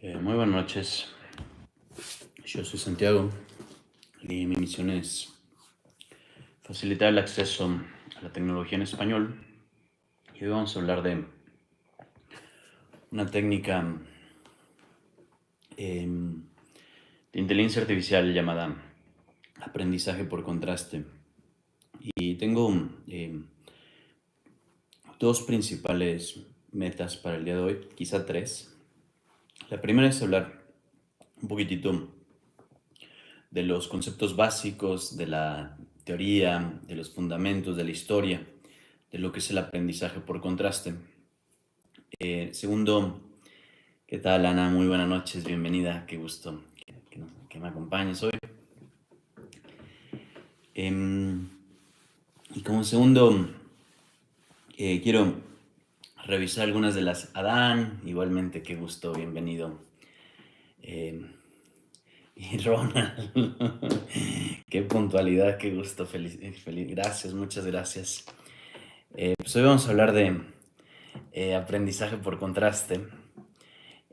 Muy buenas noches, yo soy Santiago y mi misión es facilitar el acceso a la tecnología en español y hoy vamos a hablar de una técnica de inteligencia artificial llamada aprendizaje por contraste y tengo dos principales metas para el día de hoy, quizá tres. La primera es hablar un poquitito de los conceptos básicos, de la teoría, de los fundamentos, de la historia, de lo que es el aprendizaje por contraste. Segundo, ¿qué tal, Ana? Muy buenas noches, bienvenida, qué gusto que me acompañes hoy. Y como segundo, quiero revisar algunas de las Adán, igualmente, qué gusto, bienvenido. Y Ronald, qué puntualidad, qué gusto, feliz, gracias, muchas gracias. Pues hoy vamos a hablar de aprendizaje por contraste,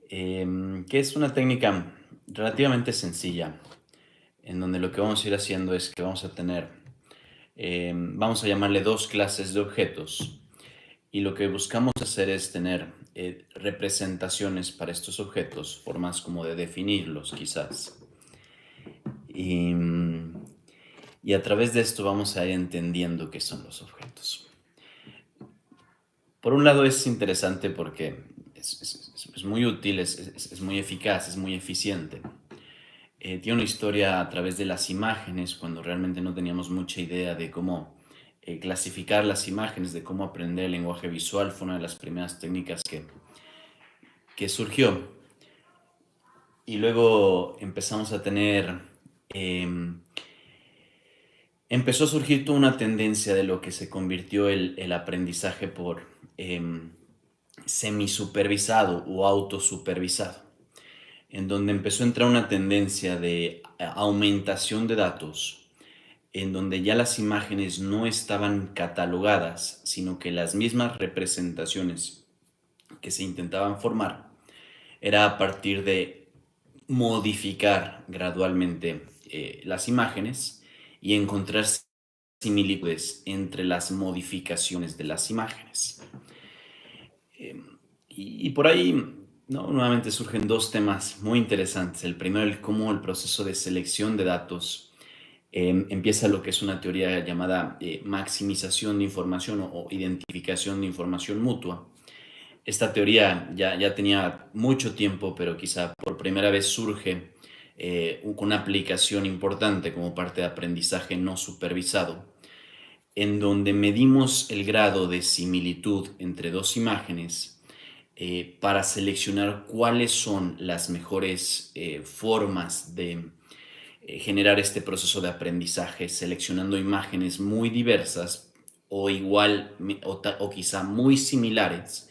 que es una técnica relativamente sencilla, en donde lo que vamos a ir haciendo es que vamos a tener, vamos a llamarle dos clases de objetos, y lo que buscamos hacer es tener representaciones para estos objetos, formas como de definirlos quizás. Y a través de esto vamos a ir entendiendo qué son los objetos. Por un lado es interesante porque es muy útil, es muy eficaz, es muy eficiente. Tiene una historia a través de las imágenes, cuando realmente no teníamos mucha idea de cómo clasificar las imágenes, de cómo aprender el lenguaje visual. Fue una de las primeras técnicas que surgió. Y luego empezamos a tener... empezó a surgir toda una tendencia de lo que se convirtió el aprendizaje por semisupervisado o autosupervisado, en donde empezó a entrar una tendencia de aumentación de datos, en donde ya las imágenes no estaban catalogadas, sino que las mismas representaciones que se intentaban formar era a partir de modificar gradualmente las imágenes y encontrar similitudes entre las modificaciones de las imágenes. Y por ahí, ¿no? Nuevamente surgen dos temas muy interesantes. El primero, el cómo el proceso de selección de datos empieza lo que es una teoría llamada maximización de información o identificación de información mutua. Esta teoría ya tenía mucho tiempo, pero quizá por primera vez surge con una aplicación importante como parte de aprendizaje no supervisado, en donde medimos el grado de similitud entre dos imágenes para seleccionar cuáles son las mejores formas de generar este proceso de aprendizaje, seleccionando imágenes muy diversas o igual o quizá muy similares.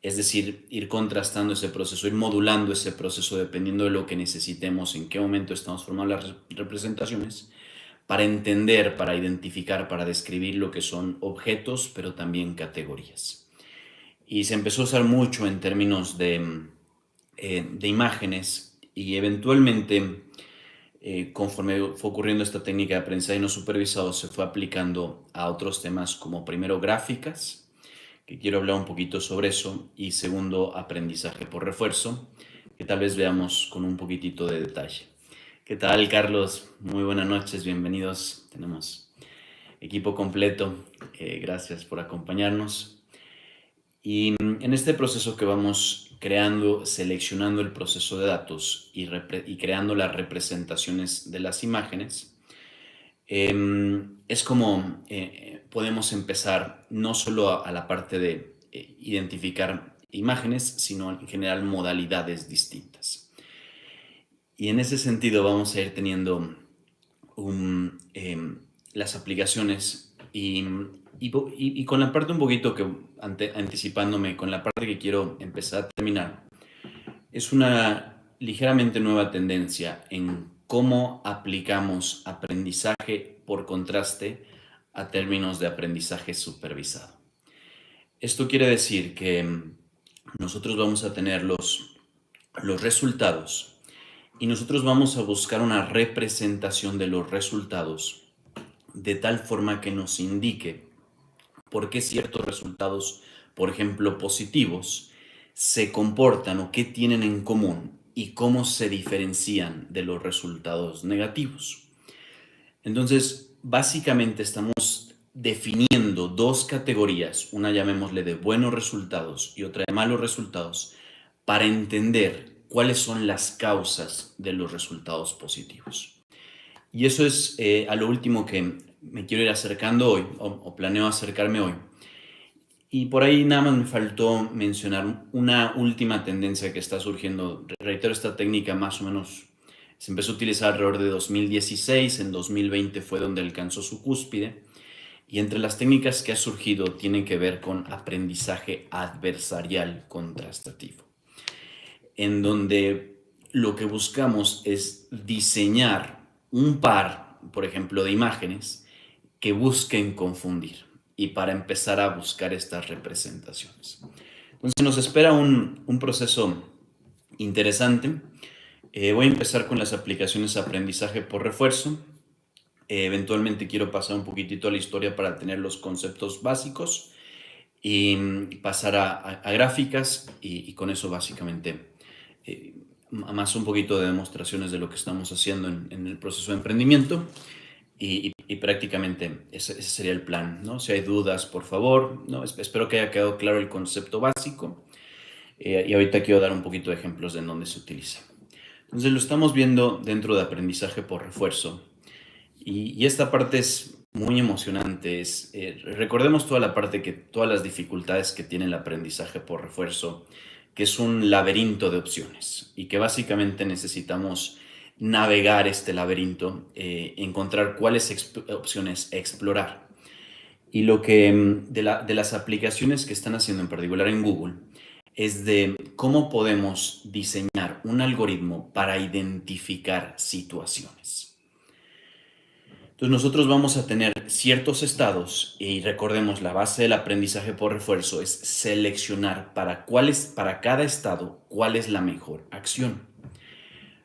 Es decir, ir contrastando ese proceso, ir modulando ese proceso dependiendo de lo que necesitemos, en qué momento estamos formando las representaciones, para entender, para identificar, para describir lo que son objetos, pero también categorías. Y se empezó a usar mucho en términos de imágenes y eventualmente, conforme fue ocurriendo esta técnica de aprendizaje no supervisado, se fue aplicando a otros temas como primero gráficas, que quiero hablar un poquito sobre eso, y segundo, aprendizaje por refuerzo, que tal vez veamos con un poquitito de detalle. ¿Qué tal, Carlos? Muy buenas noches, bienvenidos. Tenemos equipo completo. Gracias por acompañarnos. Y en este proceso que vamos creando, seleccionando el proceso de datos y creando las representaciones de las imágenes, es como podemos empezar no solo a la parte de identificar imágenes, sino en general modalidades distintas. Y en ese sentido vamos a ir teniendo las aplicaciones y con la parte un poquito que anticipándome, con la parte que quiero empezar a terminar, es una ligeramente nueva tendencia en cómo aplicamos aprendizaje por contraste a términos de aprendizaje supervisado. Esto quiere decir que nosotros vamos a tener los resultados y nosotros vamos a buscar una representación de los resultados de tal forma que nos indique por qué ciertos resultados, por ejemplo, positivos, se comportan o qué tienen en común y cómo se diferencian de los resultados negativos. Entonces, básicamente estamos definiendo dos categorías, una llamémosle de buenos resultados y otra de malos resultados, para entender cuáles son las causas de los resultados positivos. Y eso es a lo último que me quiero ir acercando hoy, o planeo acercarme hoy. Y por ahí nada más me faltó mencionar una última tendencia que está surgiendo. Reitero, esta técnica más o menos se empezó a utilizar alrededor de 2016, en 2020 fue donde alcanzó su cúspide. Y entre las técnicas que ha surgido tienen que ver con aprendizaje adversarial contrastativo, en donde lo que buscamos es diseñar un par, por ejemplo, de imágenes que busquen confundir y para empezar a buscar estas representaciones. Entonces nos espera un proceso interesante. Voy a empezar con las aplicaciones de aprendizaje por refuerzo. Eventualmente quiero pasar un poquitito a la historia para tener los conceptos básicos y pasar a gráficas y con eso básicamente más un poquito de demostraciones de lo que estamos haciendo en el proceso de emprendimiento y prácticamente ese sería el plan, ¿no? Si hay dudas, por favor, ¿no? Espero que haya quedado claro el concepto básico y ahorita quiero dar un poquito de ejemplos de en dónde se utiliza. Entonces lo estamos viendo dentro de aprendizaje por refuerzo y esta parte es muy emocionante. Recordemos toda la parte todas las dificultades que tiene el aprendizaje por refuerzo, que es un laberinto de opciones y que básicamente necesitamos navegar este laberinto, encontrar cuáles opciones explorar. Y lo que de las aplicaciones que están haciendo en particular en Google es de cómo podemos diseñar un algoritmo para identificar situaciones. Entonces nosotros vamos a tener ciertos estados y recordemos, la base del aprendizaje por refuerzo es seleccionar para cada estado cuál es la mejor acción.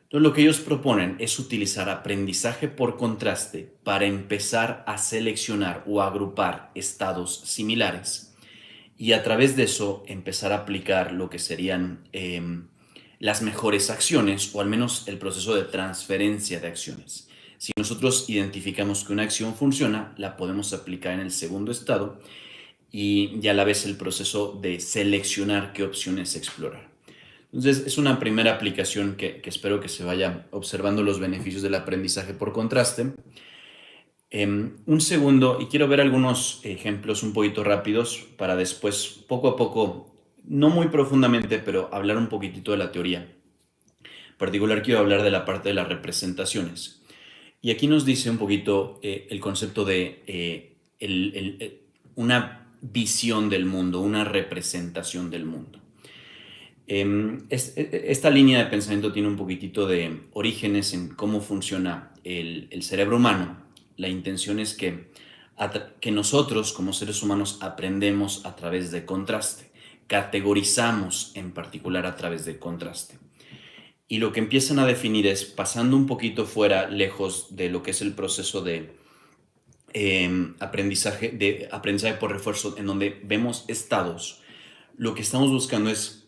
Entonces lo que ellos proponen es utilizar aprendizaje por contraste para empezar a seleccionar o agrupar estados similares y a través de eso empezar a aplicar lo que serían las mejores acciones o al menos el proceso de transferencia de acciones. Si nosotros identificamos que una acción funciona, la podemos aplicar en el segundo estado y a la vez el proceso de seleccionar qué opciones explorar. Entonces, es una primera aplicación que espero que se vaya observando los beneficios del aprendizaje por contraste. Un segundo, y quiero ver algunos ejemplos un poquito rápidos para después, poco a poco, no muy profundamente, pero hablar un poquitito de la teoría. En particular, quiero hablar de la parte de las representaciones. Y aquí nos dice un poquito el concepto de una visión del mundo, una representación del mundo. Esta línea de pensamiento tiene un poquitito de orígenes en cómo funciona el cerebro humano. La intención es que nosotros como seres humanos aprendemos a través de contraste, categorizamos en particular a través de contraste. Y lo que empiezan a definir es, pasando un poquito fuera, lejos de lo que es el proceso de aprendizaje por refuerzo, en donde vemos estados, lo que estamos buscando es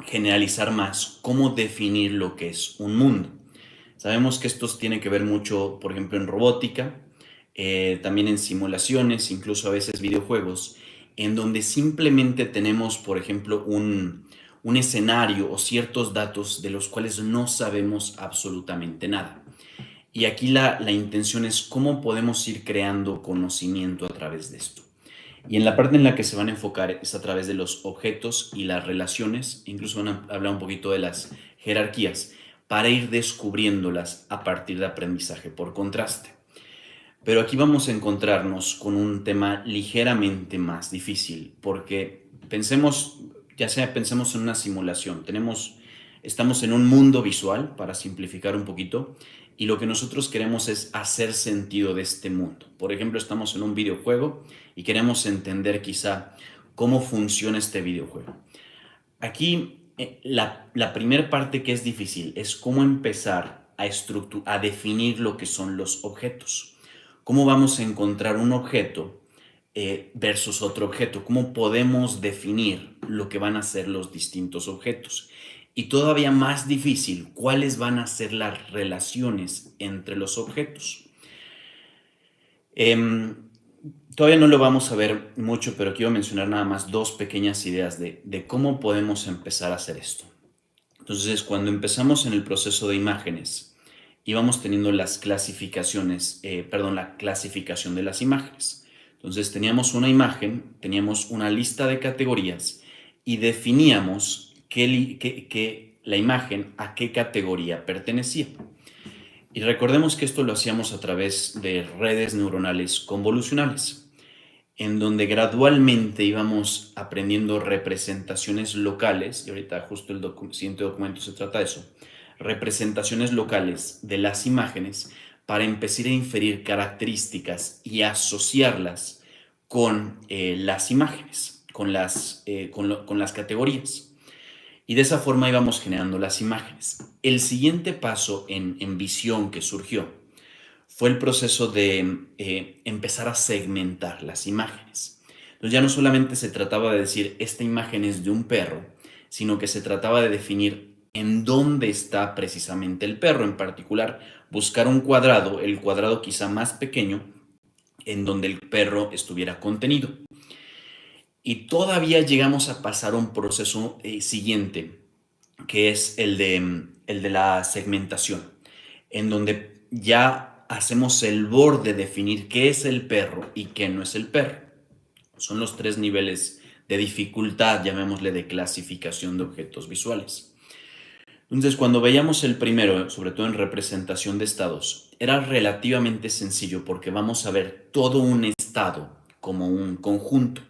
generalizar más cómo definir lo que es un mundo. Sabemos que esto tiene que ver mucho, por ejemplo, en robótica, también en simulaciones, incluso a veces videojuegos, en donde simplemente tenemos, por ejemplo, un escenario o ciertos datos de los cuales no sabemos absolutamente nada. Y aquí la intención es cómo podemos ir creando conocimiento a través de esto. Y en la parte en la que se van a enfocar es a través de los objetos y las relaciones, incluso van a hablar un poquito de las jerarquías, para ir descubriéndolas a partir de aprendizaje por contraste. Pero aquí vamos a encontrarnos con un tema ligeramente más difícil, porque pensemos en una simulación, estamos en un mundo visual, para simplificar un poquito, y lo que nosotros queremos es hacer sentido de este mundo. Por ejemplo, estamos en un videojuego y queremos entender quizá cómo funciona este videojuego. Aquí La primera parte que es difícil es cómo empezar a definir lo que son los objetos. ¿Cómo vamos a encontrar un objeto versus otro objeto? ¿Cómo podemos definir lo que van a ser los distintos objetos? Y todavía más difícil, ¿cuáles van a ser las relaciones entre los objetos? Em, Todavía no lo vamos a ver mucho, pero quiero mencionar nada más dos pequeñas ideas de cómo podemos empezar a hacer esto. Entonces, cuando empezamos en el proceso de imágenes, íbamos teniendo las clasificaciones, la clasificación de las imágenes. Entonces, teníamos una imagen, teníamos una lista de categorías y definíamos que la imagen a qué categoría pertenecía. Y recordemos que esto lo hacíamos a través de redes neuronales convolucionales, en donde gradualmente íbamos aprendiendo representaciones locales, y ahorita justo el siguiente documento se trata de eso, representaciones locales de las imágenes para empezar a inferir características y asociarlas con las imágenes, con las categorías. Y de esa forma íbamos generando las imágenes. El siguiente paso en visión que surgió fue el proceso de empezar a segmentar las imágenes. Entonces ya no solamente se trataba de decir esta imagen es de un perro, sino que se trataba de definir en dónde está precisamente el perro, en particular buscar un cuadrado, el cuadrado quizá más pequeño, en donde el perro estuviera contenido. Y todavía llegamos a pasar a un proceso siguiente, que es el de la segmentación, en donde ya hacemos el borde de definir qué es el perro y qué no es el perro. Son los tres niveles de dificultad, llamémosle, de clasificación de objetos visuales. Entonces, cuando veíamos el primero, sobre todo en representación de estados, era relativamente sencillo porque vamos a ver todo un estado como un conjunto.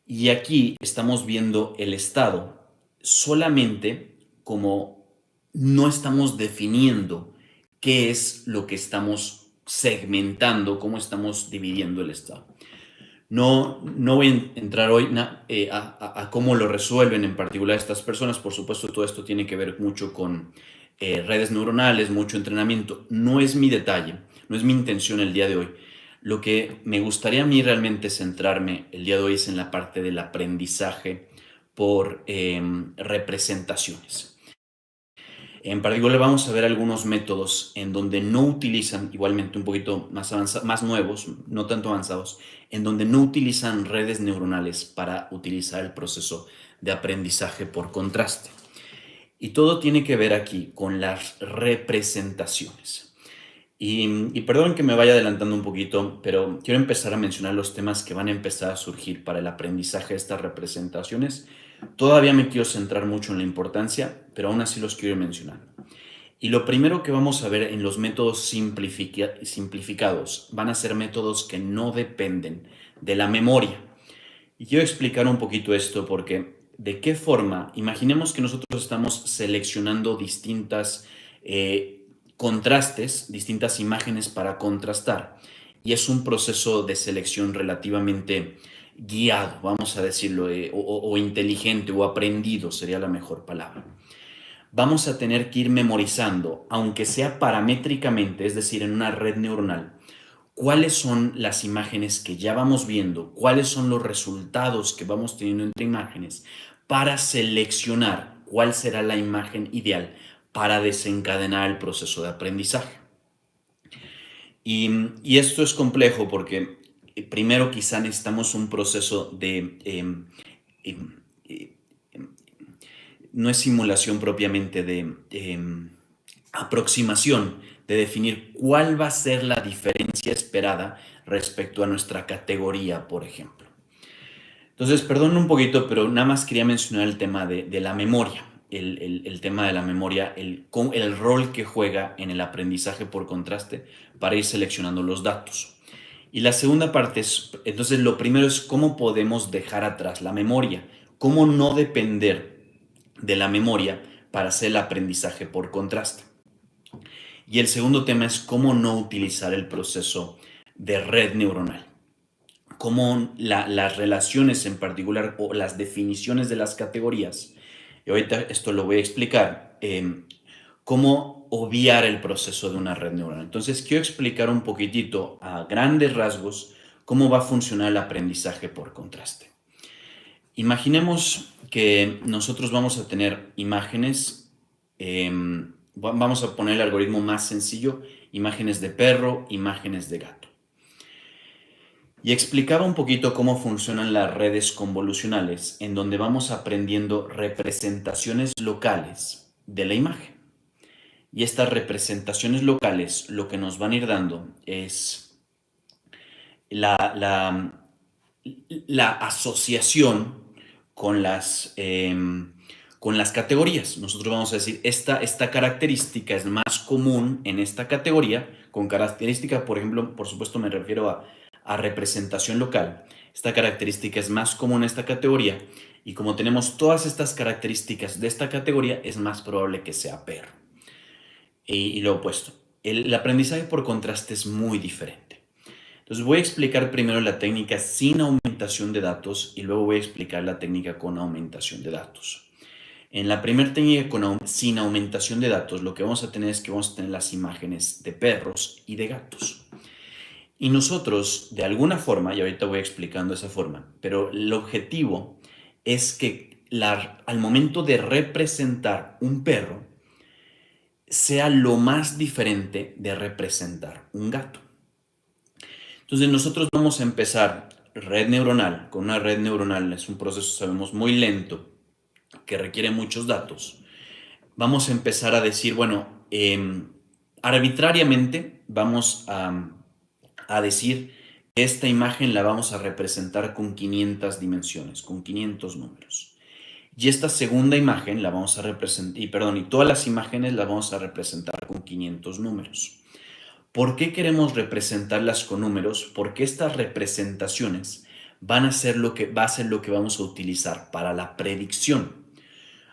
Y aquí estamos viendo el estado solamente como no estamos definiendo qué es lo que estamos segmentando, cómo estamos dividiendo el estado. No voy a entrar hoy a cómo lo resuelven en particular estas personas. Por supuesto, todo esto tiene que ver mucho con redes neuronales, mucho entrenamiento. No es mi detalle, no es mi intención el día de hoy. Lo que me gustaría a mí realmente centrarme el día de hoy es en la parte del aprendizaje por representaciones. En particular vamos a ver algunos métodos en donde no utilizan, igualmente un poquito más nuevos, no tanto avanzados, en donde no utilizan redes neuronales para utilizar el proceso de aprendizaje por contraste. Y todo tiene que ver aquí con las representaciones. Y perdón que me vaya adelantando un poquito, pero quiero empezar a mencionar los temas que van a empezar a surgir para el aprendizaje de estas representaciones. Todavía me quiero centrar mucho en la importancia, pero aún así los quiero mencionar. Y lo primero que vamos a ver en los métodos simplificados van a ser métodos que no dependen de la memoria. Y quiero explicar un poquito esto porque de qué forma, imaginemos que nosotros estamos seleccionando distintas contrastes, distintas imágenes para contrastar. Y es un proceso de selección relativamente guiado, vamos a decirlo, o inteligente o aprendido sería la mejor palabra. Vamos a tener que ir memorizando, aunque sea paramétricamente, es decir, en una red neuronal, cuáles son las imágenes que ya vamos viendo, cuáles son los resultados que vamos teniendo entre imágenes, para seleccionar cuál será la imagen ideal para desencadenar el proceso de aprendizaje. Y esto es complejo porque primero quizá necesitamos un proceso de no es simulación propiamente, de aproximación, de definir cuál va a ser la diferencia esperada respecto a nuestra categoría, por ejemplo. Entonces, perdón un poquito, pero nada más quería mencionar el tema de la memoria, el tema de la memoria, el rol que juega en el aprendizaje por contraste para ir seleccionando los datos. Y la segunda parte es, entonces lo primero es cómo podemos dejar atrás la memoria, cómo no depender de la memoria para hacer el aprendizaje por contraste. Y el segundo tema es cómo no utilizar el proceso de red neuronal. Cómo las relaciones en particular o las definiciones de las categorías Y ahorita esto lo voy a explicar, cómo obviar el proceso de una red neuronal. Entonces, quiero explicar un poquitito a grandes rasgos cómo va a funcionar el aprendizaje por contraste. Imaginemos que nosotros vamos a tener imágenes, vamos a poner el algoritmo más sencillo, imágenes de perro, imágenes de gato. Y explicaba un poquito cómo funcionan las redes convolucionales, en donde vamos aprendiendo representaciones locales de la imagen. Y estas representaciones locales lo que nos van a ir dando es la asociación con las categorías. Nosotros vamos a decir, esta característica es más común en esta categoría, con característica, por ejemplo, por supuesto me refiero a representación local. Esta característica es más común en esta categoría y como tenemos todas estas características de esta categoría, es más probable que sea perro. Y lo opuesto. El aprendizaje por contraste es muy diferente. Entonces voy a explicar primero la técnica sin aumentación de datos y luego voy a explicar la técnica con aumentación de datos. En la primera técnica sin aumentación de datos, lo que vamos a tener es que vamos a tener las imágenes de perros y de gatos. Y nosotros, de alguna forma, y ahorita voy explicando esa forma, pero el objetivo es que al momento de representar un perro, sea lo más diferente de representar un gato. Entonces nosotros vamos a empezar red neuronal. Con una red neuronal es un proceso, sabemos, muy lento, que requiere muchos datos. Vamos a empezar a decir, bueno, arbitrariamente vamos a decir que esta imagen la vamos a representar con 500 dimensiones, con 500 números. Y esta segunda imagen la vamos a representar, y todas las imágenes las vamos a representar con 500 números. ¿Por qué queremos representarlas con números? Porque estas representaciones va a ser lo que vamos a utilizar para la predicción.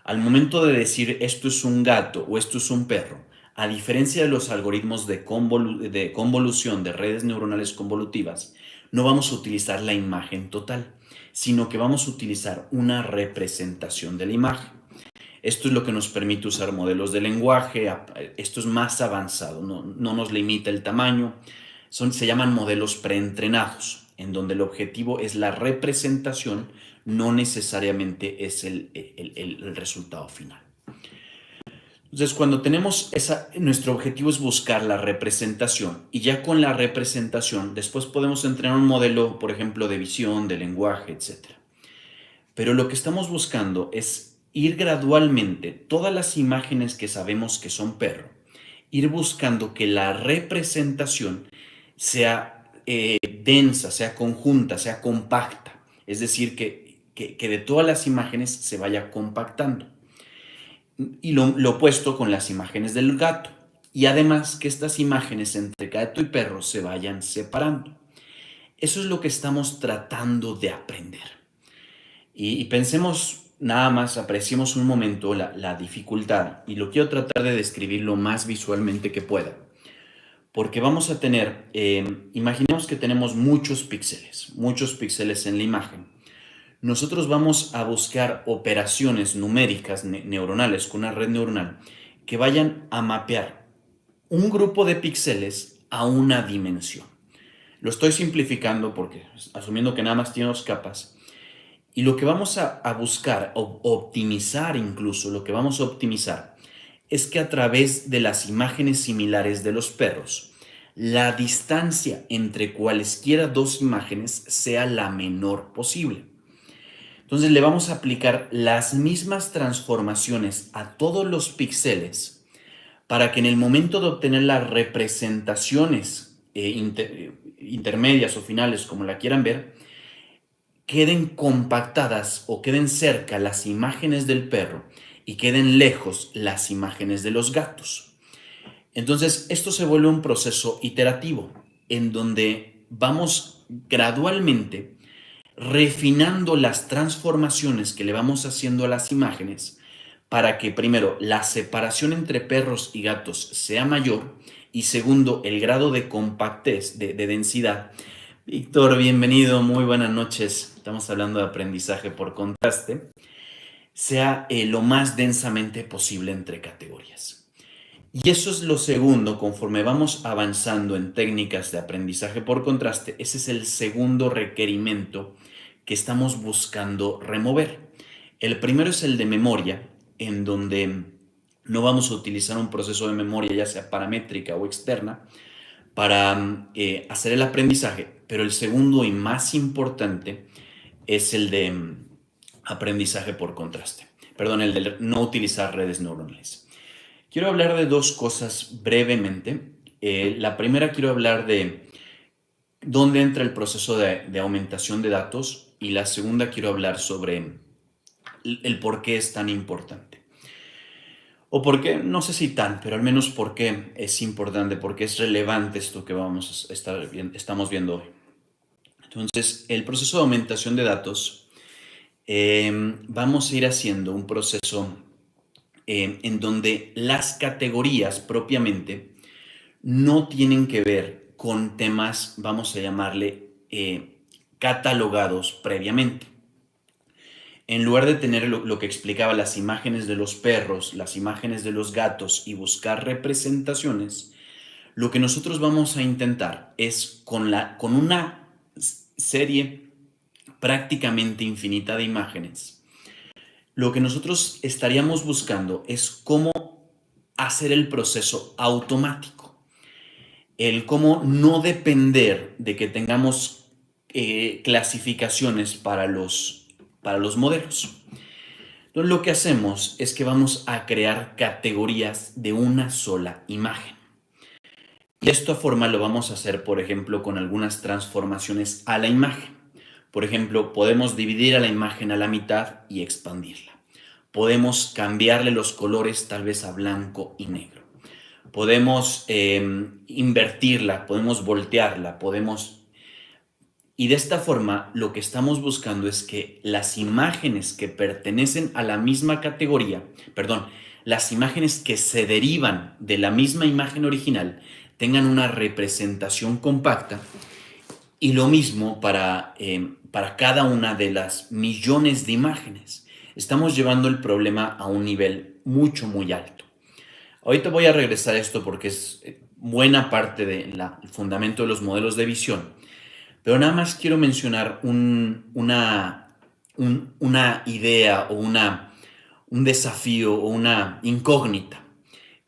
Al momento de decir esto es un gato o esto es un perro, a diferencia de los algoritmos de convolución de redes neuronales convolutivas, no vamos a utilizar la imagen total, sino que vamos a utilizar una representación de la imagen. Esto es lo que nos permite usar modelos de lenguaje, esto es más avanzado, no nos limita el tamaño, se llaman modelos preentrenados, en donde el objetivo es la representación, no necesariamente es el resultado final. Entonces, cuando tenemos nuestro objetivo es buscar la representación y ya con la representación después podemos entrenar un modelo, por ejemplo, de visión, de lenguaje, etc. Pero lo que estamos buscando es ir gradualmente todas las imágenes que sabemos que son perro, ir buscando que la representación sea densa, sea conjunta, sea compacta. Es decir, que de todas las imágenes se vaya compactando. Y lo opuesto con las imágenes del gato. Y además que estas imágenes entre gato y perro se vayan separando. Eso es lo que estamos tratando de aprender. Y pensemos nada más, apreciemos un momento la dificultad. Y lo quiero tratar de describir lo más visualmente que pueda. Porque vamos a tener, imaginemos que tenemos muchos píxeles en la imagen. Nosotros vamos a buscar operaciones numéricas neuronales con una red neuronal que vayan a mapear un grupo de píxeles a una dimensión. Lo estoy simplificando porque asumiendo que nada más tiene dos capas. Y lo que vamos a buscar, o optimizar incluso, lo que vamos a optimizar es que a través de las imágenes similares de los perros, la distancia entre cualesquiera dos imágenes sea la menor posible. Entonces le vamos a aplicar las mismas transformaciones a todos los píxeles para que en el momento de obtener las representaciones intermedias o finales, como la quieran ver, queden compactadas o queden cerca las imágenes del perro y queden lejos las imágenes de los gatos. Entonces esto se vuelve un proceso iterativo en donde vamos gradualmente refinando las transformaciones que le vamos haciendo a las imágenes para que primero la separación entre perros y gatos sea mayor y segundo el grado de compactez, de densidad. Víctor, bienvenido, muy buenas noches. Estamos hablando de aprendizaje por contraste. sea lo más densamente posible entre categorías. Y eso es lo segundo, conforme vamos avanzando en técnicas de aprendizaje por contraste, ese es el segundo requerimiento que estamos buscando remover. El primero es el de memoria, en donde no vamos a utilizar un proceso de memoria, ya sea paramétrica o externa, para hacer el aprendizaje, pero el segundo y más importante es el de aprendizaje por contraste. Perdón, el de no utilizar redes neuronales. Quiero hablar de dos cosas brevemente. La primera quiero hablar de dónde entra el proceso de aumentación de datos y la segunda quiero hablar sobre el por qué es tan importante. O por qué, no sé si tan, pero al menos por qué es importante, por qué es relevante esto que estamos viendo hoy. Entonces, el proceso de aumentación de datos, vamos a ir haciendo un proceso en donde las categorías propiamente no tienen que ver con temas, vamos a llamarle, catalogados previamente. En lugar de tener lo que explicaba, las imágenes de los perros, las imágenes de los gatos y buscar representaciones, lo que nosotros vamos a intentar es con una serie prácticamente infinita de imágenes, lo que nosotros estaríamos buscando es cómo hacer el proceso automático, el cómo no depender de que tengamos clasificaciones para los modelos. Entonces, lo que hacemos es que vamos a crear categorías de una sola imagen. Y de esta forma lo vamos a hacer, por ejemplo, con algunas transformaciones a la imagen. Por ejemplo, podemos dividir a la imagen a la mitad y expandirla. Podemos cambiarle los colores tal vez a blanco y negro. Podemos invertirla, podemos voltearla, Y de esta forma lo que estamos buscando es que las imágenes que pertenecen a la misma categoría, perdón, las imágenes que se derivan de la misma imagen original tengan una representación compacta y lo mismo para cada una de las millones de imágenes. Estamos llevando el problema a un nivel muy alto. Ahorita voy a regresar a esto porque es buena parte del fundamento de los modelos de visión, pero nada más quiero mencionar una idea o un desafío o una incógnita,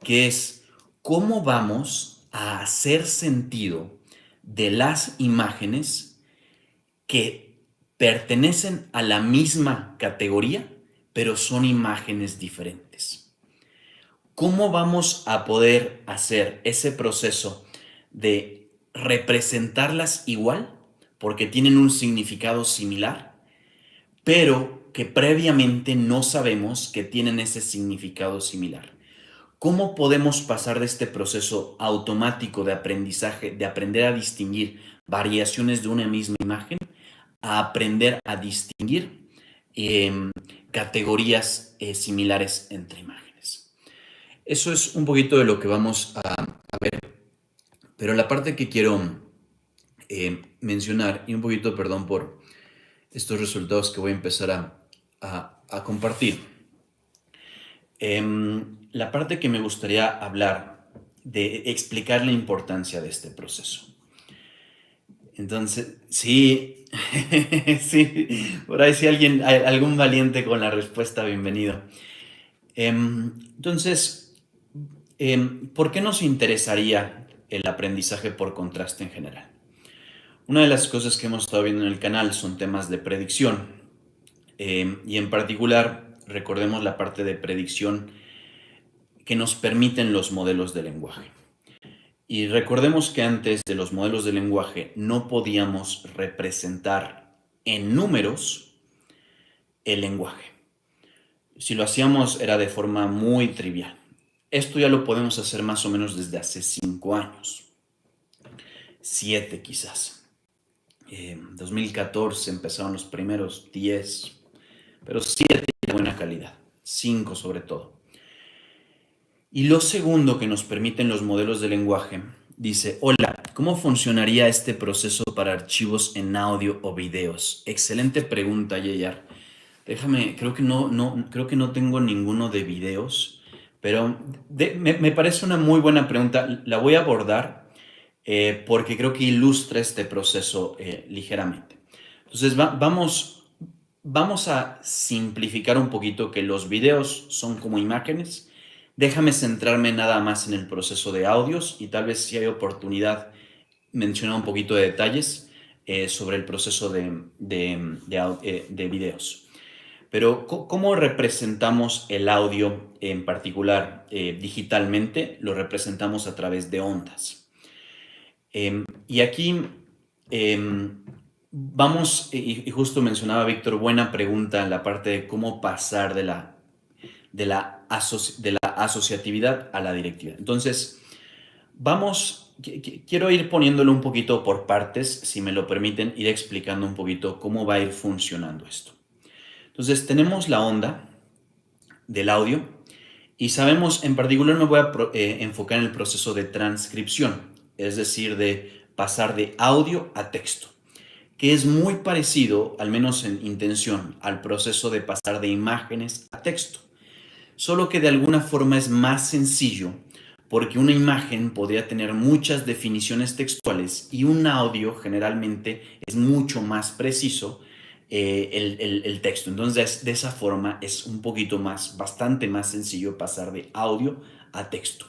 que es cómo vamos a hacer sentido de las imágenes que pertenecen a la misma categoría, pero son imágenes diferentes. ¿Cómo vamos a poder hacer ese proceso de representarlas igual, porque tienen un significado similar, pero que previamente no sabemos que tienen ese significado similar? ¿Cómo podemos pasar de este proceso automático de aprendizaje, de aprender a distinguir variaciones de una misma imagen, a aprender a distinguir categorías similares entre imágenes? Eso es un poquito de lo que vamos a ver, pero la parte que quiero mencionar, y un poquito, perdón por estos resultados que voy a empezar a compartir, la parte que me gustaría hablar de explicar la importancia de este proceso. Entonces, sí, sí, por ahí si algún valiente con la respuesta, bienvenido. Entonces, ¿por qué nos interesaría el aprendizaje por contraste en general? Una de las cosas que hemos estado viendo en el canal son temas de predicción, y en particular recordemos la parte de predicción que nos permiten los modelos de lenguaje. Y recordemos que antes de los modelos de lenguaje no podíamos representar en números el lenguaje. Si lo hacíamos era de forma muy trivial. Esto ya lo podemos hacer más o menos desde hace 5 años, 7 quizás. 2014 empezaron los primeros 10, pero 7 de buena calidad, 5 sobre todo. Y lo segundo que nos permiten los modelos de lenguaje, dice: hola, ¿cómo funcionaría este proceso para archivos en audio o videos? Excelente pregunta, Yeyar. Déjame, creo que no tengo ninguno de videos, pero me parece una muy buena pregunta. La voy a abordar porque creo que ilustra este proceso ligeramente. Entonces, vamos a simplificar un poquito que los videos son como imágenes. Déjame centrarme nada más en el proceso de audios y tal vez si hay oportunidad mencionar un poquito de detalles sobre el proceso de videos. Pero, ¿cómo representamos el audio en particular digitalmente? Lo representamos a través de ondas. Y aquí vamos, y justo mencionaba Víctor, buena pregunta en la parte de cómo pasar de la asociatividad a la directividad. Entonces, quiero ir poniéndolo un poquito por partes, si me lo permiten, ir explicando un poquito cómo va a ir funcionando esto. Entonces, tenemos la onda del audio y sabemos, en particular me voy a enfocar en el proceso de transcripción, es decir, de pasar de audio a texto, que es muy parecido, al menos en intención, al proceso de pasar de imágenes a texto, solo que de alguna forma es más sencillo porque una imagen podría tener muchas definiciones textuales y un audio generalmente es mucho más preciso el texto. Entonces, de esa forma es un poquito más, bastante más sencillo pasar de audio a texto.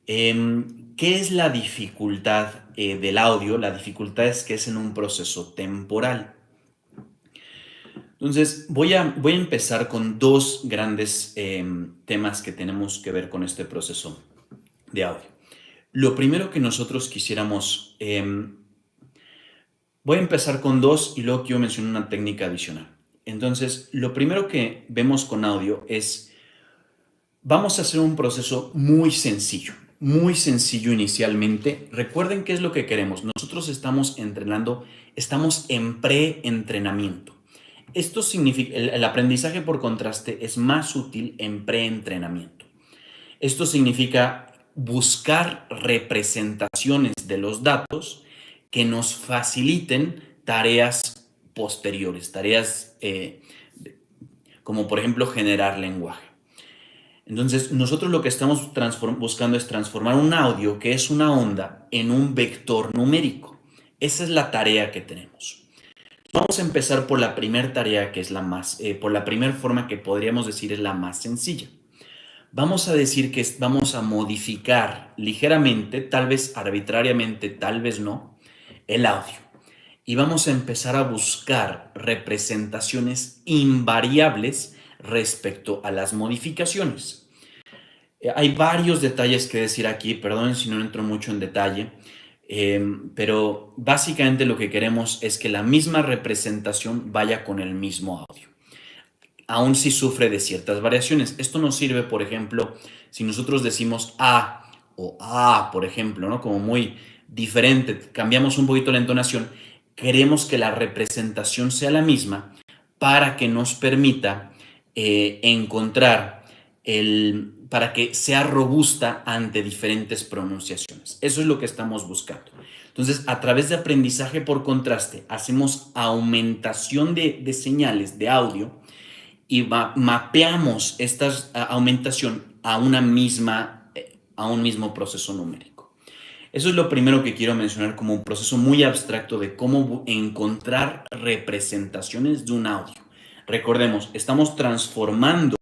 ¿Qué es la dificultad del audio? La dificultad es que es en un proceso temporal. Entonces, voy a empezar con dos grandes temas que tenemos que ver con este proceso de audio. Lo primero que nosotros quisiéramos, voy a empezar con dos y luego quiero mencionar una técnica adicional. Entonces, lo primero que vemos con audio es, vamos a hacer un proceso muy sencillo inicialmente. Recuerden qué es lo que queremos. Nosotros estamos entrenando, estamos en pre-entrenamiento. Esto significa, el aprendizaje por contraste es más útil en pre-entrenamiento. Esto significa buscar representaciones de los datos que nos faciliten tareas posteriores, tareas como por ejemplo generar lenguaje. Entonces, nosotros lo que estamos buscando es transformar un audio que es una onda en un vector numérico. Esa es la tarea que tenemos. Vamos a empezar por la primera tarea, que es la más, por la primera forma que podríamos decir es la más sencilla. Vamos a decir que vamos a modificar ligeramente, tal vez arbitrariamente, tal vez no, el audio. Y vamos a empezar a buscar representaciones invariables respecto a las modificaciones. Hay varios detalles que decir aquí, perdonen si no entro mucho en detalle, pero básicamente lo que queremos es que la misma representación vaya con el mismo audio, aun si sufre de ciertas variaciones. Esto nos sirve, por ejemplo, si nosotros decimos A o A, por ejemplo, ¿no? Como muy diferente, cambiamos un poquito la entonación, queremos que la representación sea la misma para que nos permita encontrar para que sea robusta ante diferentes pronunciaciones. Eso es lo que estamos buscando. Entonces, a través de aprendizaje por contraste, hacemos aumentación de señales de audio y mapeamos esta aumentación a a un mismo proceso numérico. Eso es lo primero que quiero mencionar como un proceso muy abstracto de cómo encontrar representaciones de un audio. Recordemos, estamos transformando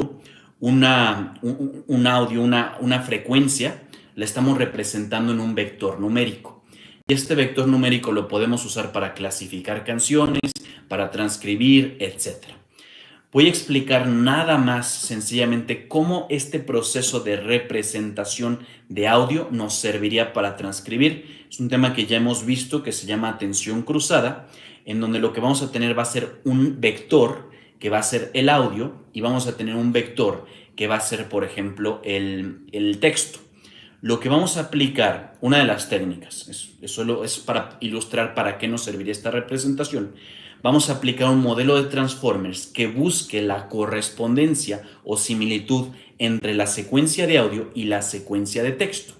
un audio, una frecuencia, la estamos representando en un vector numérico. Y este vector numérico lo podemos usar para clasificar canciones, para transcribir, etc. Voy a explicar nada más sencillamente cómo este proceso de representación de audio nos serviría para transcribir. Es un tema que ya hemos visto que se llama atención cruzada, en donde lo que vamos a tener va a ser un vector que va a ser el audio y vamos a tener un vector que va a ser, por ejemplo, el texto. Lo que vamos a aplicar, una de las técnicas, solo es para ilustrar para qué nos serviría esta representación. Vamos a aplicar un modelo de transformers que busque la correspondencia o similitud entre la secuencia de audio y la secuencia de texto.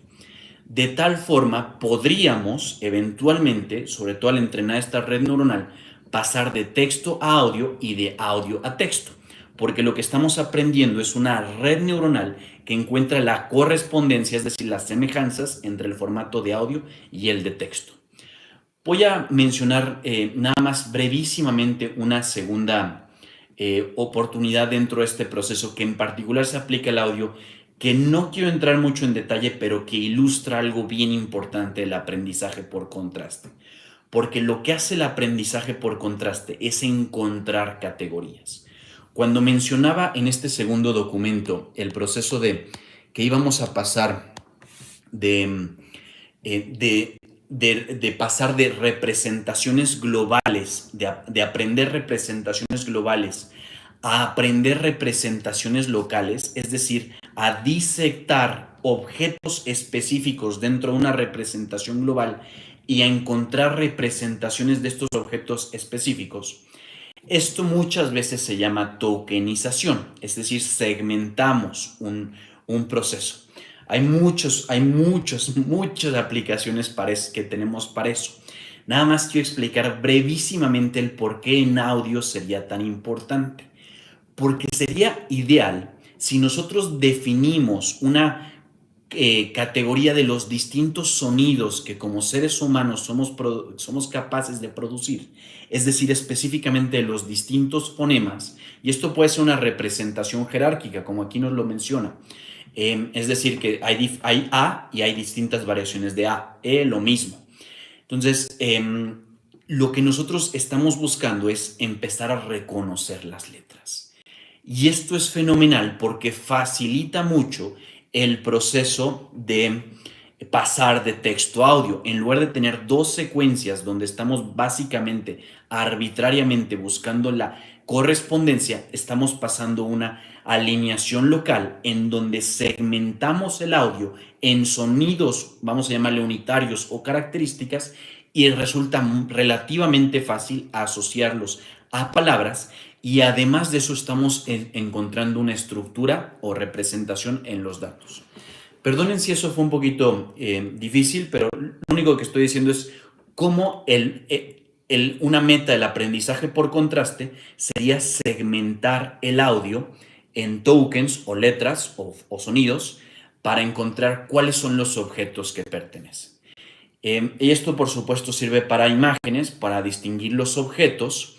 De tal forma, podríamos eventualmente, sobre todo al entrenar esta red neuronal, pasar de texto a audio y de audio a texto, porque lo que estamos aprendiendo es una red neuronal que encuentra la correspondencia, es decir, las semejanzas entre el formato de audio y el de texto. Voy a mencionar nada más brevísimamente una segunda oportunidad dentro de este proceso que en particular se aplica al audio, que no quiero entrar mucho en detalle, pero que ilustra algo bien importante del aprendizaje por contraste. Porque lo que hace el aprendizaje por contraste es encontrar categorías. Cuando mencionaba en este segundo documento el proceso de que íbamos a pasar de, pasar de representaciones globales, de aprender representaciones globales a aprender representaciones locales, es decir, a disectar objetos específicos dentro de una representación global y a encontrar representaciones de estos objetos específicos. Esto muchas veces se llama tokenización, es decir, segmentamos un proceso. Hay muchas aplicaciones que tenemos para eso. Nada más quiero explicar brevísimamente el por qué en audio sería tan importante. Porque sería ideal si nosotros definimos una categoría de los distintos sonidos que como seres humanos somos capaces de producir, es decir, específicamente de los distintos fonemas, y esto puede ser una representación jerárquica, como aquí nos lo menciona, es decir, que hay A y hay distintas variaciones de A, lo mismo. Entonces, lo que nosotros estamos buscando es empezar a reconocer las letras. Y esto es fenomenal porque facilita mucho el proceso de pasar de texto a audio. En lugar de tener dos secuencias donde estamos básicamente arbitrariamente buscando la correspondencia, estamos pasando una alineación local en donde segmentamos el audio en sonidos, vamos a llamarle unitarios o características, y resulta relativamente fácil asociarlos a palabras, y además de eso estamos encontrando una estructura o representación en los datos. Perdonen si eso fue un poquito difícil, pero lo único que estoy diciendo es cómo una meta del aprendizaje por contraste sería segmentar el audio en tokens o letras o sonidos para encontrar cuáles son los objetos que pertenecen. Y esto, por supuesto, sirve para imágenes, para distinguir los objetos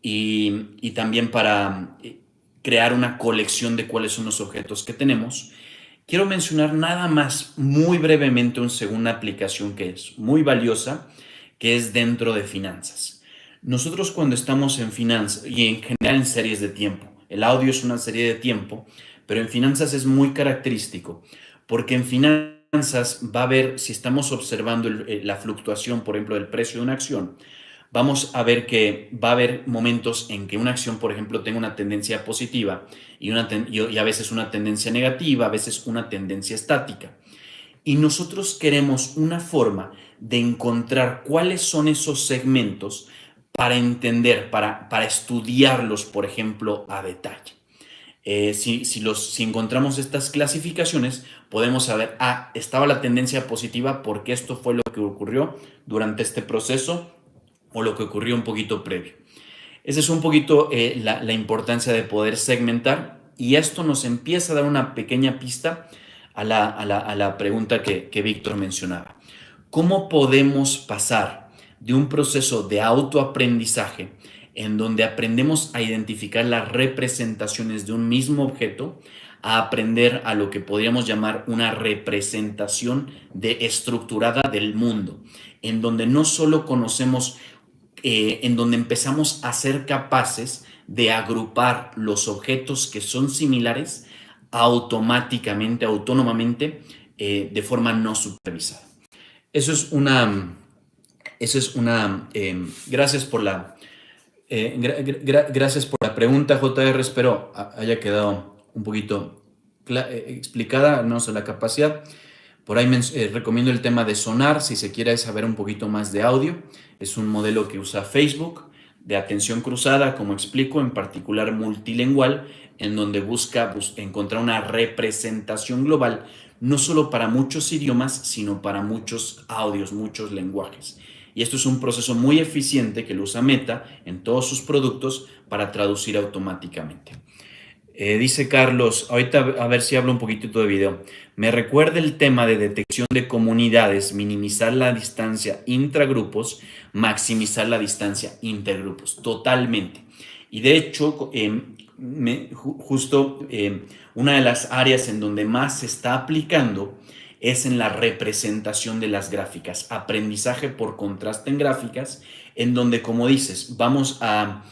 y también para crear una colección de cuáles son los objetos que tenemos. Quiero mencionar nada más muy brevemente una segunda aplicación que es muy valiosa, que es dentro de finanzas. Nosotros cuando estamos en finanzas y en general en series de tiempo, el audio es una serie de tiempo, pero en finanzas es muy característico, porque en finanzas va a ver, si estamos observando la fluctuación, por ejemplo, del precio de una acción, vamos a ver que va a haber momentos en que una acción, por ejemplo, tenga una tendencia positiva y a veces una tendencia negativa, a veces una tendencia estática. Y nosotros queremos una forma de encontrar cuáles son esos segmentos para entender, para estudiarlos, por ejemplo, a detalle. Si encontramos estas clasificaciones, podemos saber, estaba la tendencia positiva porque esto fue lo que ocurrió durante este proceso o lo que ocurrió un poquito previo. Esa es un poquito la importancia de poder segmentar, y esto nos empieza a dar una pequeña pista a la pregunta que Víctor mencionaba. ¿Cómo podemos pasar de un proceso de autoaprendizaje en donde aprendemos a identificar las representaciones de un mismo objeto a aprender a lo que podríamos llamar una representación estructurada del mundo, en donde no solo conocemos, en donde empezamos a ser capaces de agrupar los objetos que son similares automáticamente, autónomamente, de forma no supervisada? Gracias por gracias por la pregunta, JR. Espero haya quedado un poquito explicada, no sé, la capacidad. Por ahí recomiendo el tema de Sonar, si se quiere saber un poquito más de audio. Es un modelo que usa Facebook, de atención cruzada, como explico, en particular multilingual, en donde busca encontrar una representación global, no solo para muchos idiomas, sino para muchos audios, muchos lenguajes. Y esto es un proceso muy eficiente que lo usa Meta en todos sus productos para traducir automáticamente. Dice Carlos, ahorita a ver si hablo un poquitito de video. Me recuerda el tema de detección de comunidades, minimizar la distancia intragrupos, maximizar la distancia intergrupos. Totalmente. Y de hecho, justo una de las áreas en donde más se está aplicando es en la representación de las gráficas. Aprendizaje por contraste en gráficas, en donde, como dices, vamos a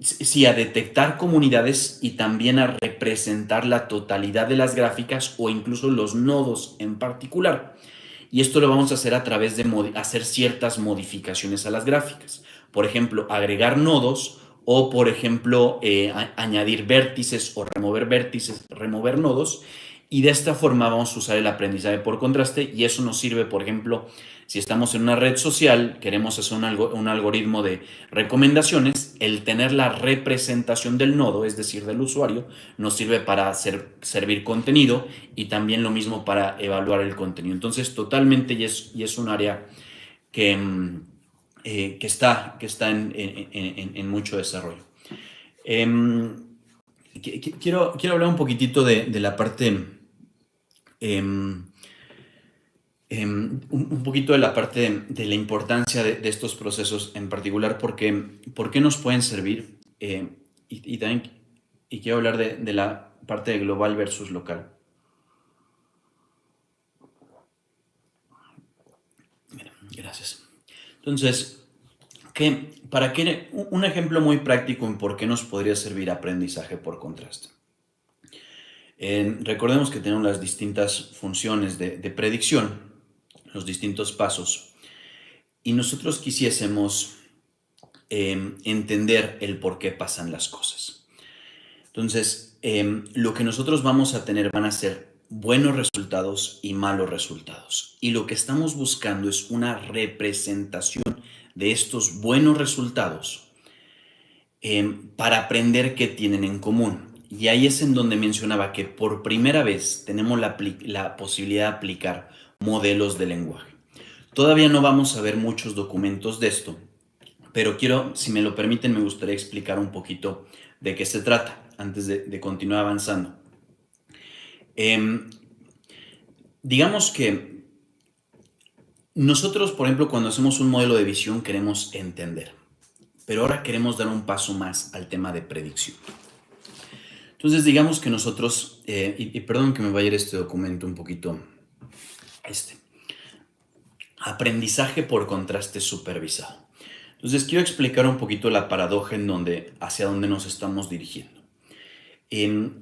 sí, a detectar comunidades y también a representar la totalidad de las gráficas o incluso los nodos en particular. Y esto lo vamos a hacer a través de hacer ciertas modificaciones a las gráficas. Por ejemplo, agregar nodos o, por ejemplo, añadir vértices o remover vértices, remover nodos. Y de esta forma vamos a usar el aprendizaje por contraste y eso nos sirve, por ejemplo, si estamos en una red social, queremos hacer un algoritmo de recomendaciones, el tener la representación del nodo, es decir, del usuario, nos sirve para servir contenido y también lo mismo para evaluar el contenido. Entonces, totalmente, y es un área que, que está en mucho desarrollo. Quiero hablar un poquitito de la parte... un poquito de la parte de la importancia de estos procesos en particular, porque por qué nos pueden servir también quiero hablar de la parte de global versus local. Gracias. Entonces, un ejemplo muy práctico en por qué nos podría servir aprendizaje por contraste. Recordemos que tenemos las distintas funciones de predicción, los distintos pasos, y nosotros quisiésemos entender el por qué pasan las cosas. Entonces, lo que nosotros vamos a tener van a ser buenos resultados y malos resultados. Y lo que estamos buscando es una representación de estos buenos resultados para aprender qué tienen en común. Y ahí es en donde mencionaba que por primera vez tenemos la posibilidad de aplicar modelos de lenguaje. Todavía no vamos a ver muchos documentos de esto, pero si me lo permiten, me gustaría explicar un poquito de qué se trata antes de continuar avanzando. Digamos que nosotros, por ejemplo, cuando hacemos un modelo de visión queremos entender, pero ahora queremos dar un paso más al tema de predicción. Entonces, digamos que nosotros, y perdón que me vaya a ir este documento un poquito, aprendizaje por contraste supervisado. Entonces, quiero explicar un poquito la paradoja hacia dónde nos estamos dirigiendo.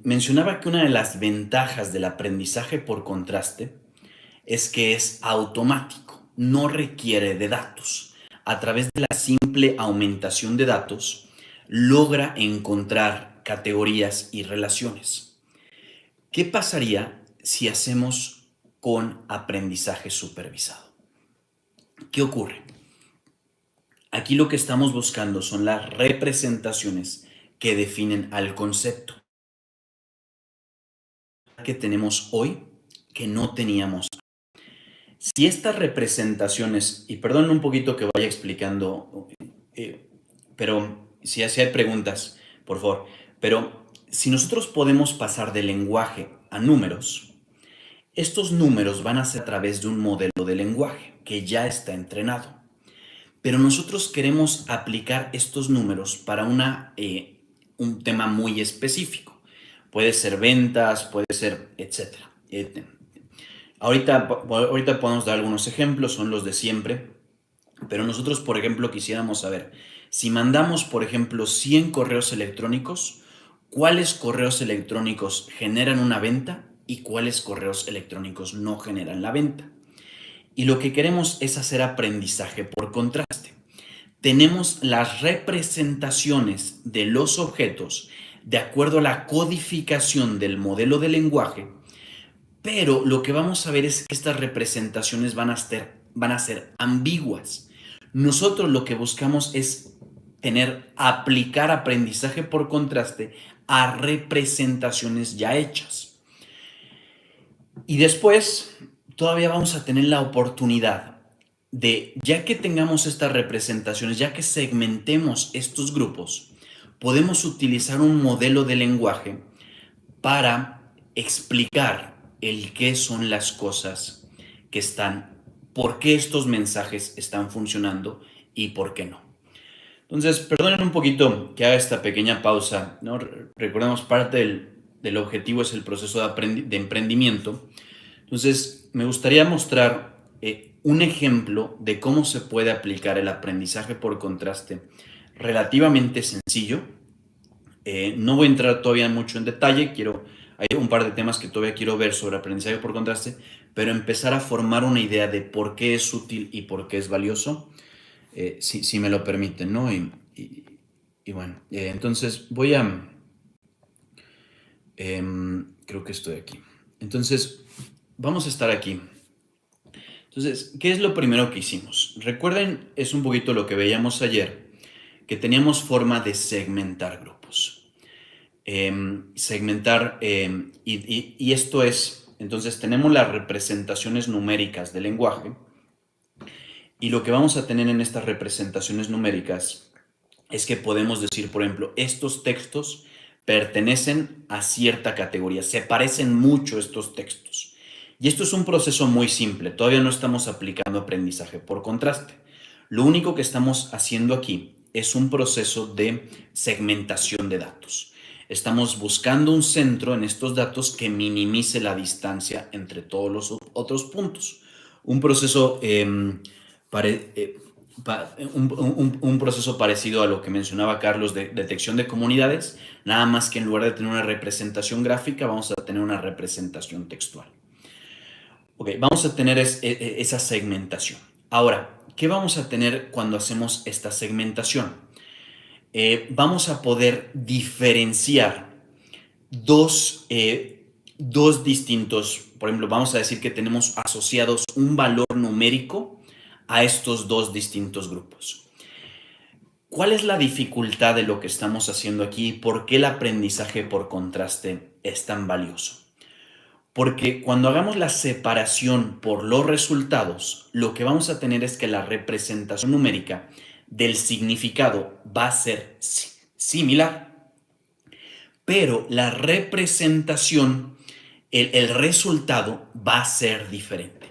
Mencionaba que una de las ventajas del aprendizaje por contraste es que es automático, no requiere de datos. A través de la simple aumentación de datos, logra encontrar categorías y relaciones. ¿Qué pasaría si hacemos con aprendizaje supervisado? ¿Qué ocurre? Aquí lo que estamos buscando son las representaciones que definen al concepto que tenemos hoy que no teníamos. Si estas representaciones, y perdón un poquito que vaya explicando, pero si hay preguntas, por favor, pero si nosotros podemos pasar de lenguaje a números, estos números van a ser a través de un modelo de lenguaje que ya está entrenado. Pero nosotros queremos aplicar estos números para un tema muy específico. Puede ser ventas, puede ser, etcétera. Ahorita podemos dar algunos ejemplos, son los de siempre, pero nosotros, por ejemplo, quisiéramos saber, si mandamos, por ejemplo, 100 correos electrónicos, ¿cuáles correos electrónicos generan una venta y cuáles correos electrónicos no generan la venta? Y lo que queremos es hacer aprendizaje por contraste. Tenemos las representaciones de los objetos de acuerdo a la codificación del modelo de lenguaje, pero lo que vamos a ver es que estas representaciones van a ser ambiguas. Nosotros lo que buscamos es aplicar aprendizaje por contraste a representaciones ya hechas. Y después todavía vamos a tener la oportunidad ya que tengamos estas representaciones, ya que segmentemos estos grupos, podemos utilizar un modelo de lenguaje para explicar el qué son las cosas que están, por qué estos mensajes están funcionando y por qué no. Entonces, perdonen un poquito que haga esta pequeña pausa, ¿no? Recordemos, parte del objetivo es el proceso de emprendimiento. Entonces, me gustaría mostrar un ejemplo de cómo se puede aplicar el aprendizaje por contraste relativamente sencillo. No voy a entrar todavía mucho en detalle, hay un par de temas que todavía quiero ver sobre aprendizaje por contraste, pero empezar a formar una idea de por qué es útil y por qué es valioso, si me lo permiten, ¿no? Y bueno, entonces creo que estoy aquí. Entonces, vamos a estar aquí. Entonces, ¿qué es lo primero que hicimos? Recuerden, es un poquito lo que veíamos ayer, que teníamos forma de segmentar grupos. Y esto es, entonces tenemos las representaciones numéricas del lenguaje, y lo que vamos a tener en estas representaciones numéricas es que podemos decir, por ejemplo, estos textos pertenecen a cierta categoría, se parecen mucho estos textos. Y esto es un proceso muy simple, todavía no estamos aplicando aprendizaje por contraste. Lo único que estamos haciendo aquí es un proceso de segmentación de datos. Estamos buscando un centro en estos datos que minimice la distancia entre todos los otros puntos. Un proceso, un proceso parecido a lo que mencionaba Carlos de detección de comunidades, nada más que en lugar de tener una representación gráfica, vamos a tener una representación textual. Ok, vamos a tener esa segmentación. Ahora, ¿qué vamos a tener cuando hacemos esta segmentación? Vamos a poder diferenciar dos distintos, por ejemplo, vamos a decir que tenemos asociados un valor numérico a estos dos distintos grupos. ¿Cuál es la dificultad de lo que estamos haciendo aquí? ¿Por qué el aprendizaje por contraste es tan valioso? Porque cuando hagamos la separación por los resultados, lo que vamos a tener es que la representación numérica del significado va a ser similar, pero la representación, el resultado va a ser diferente.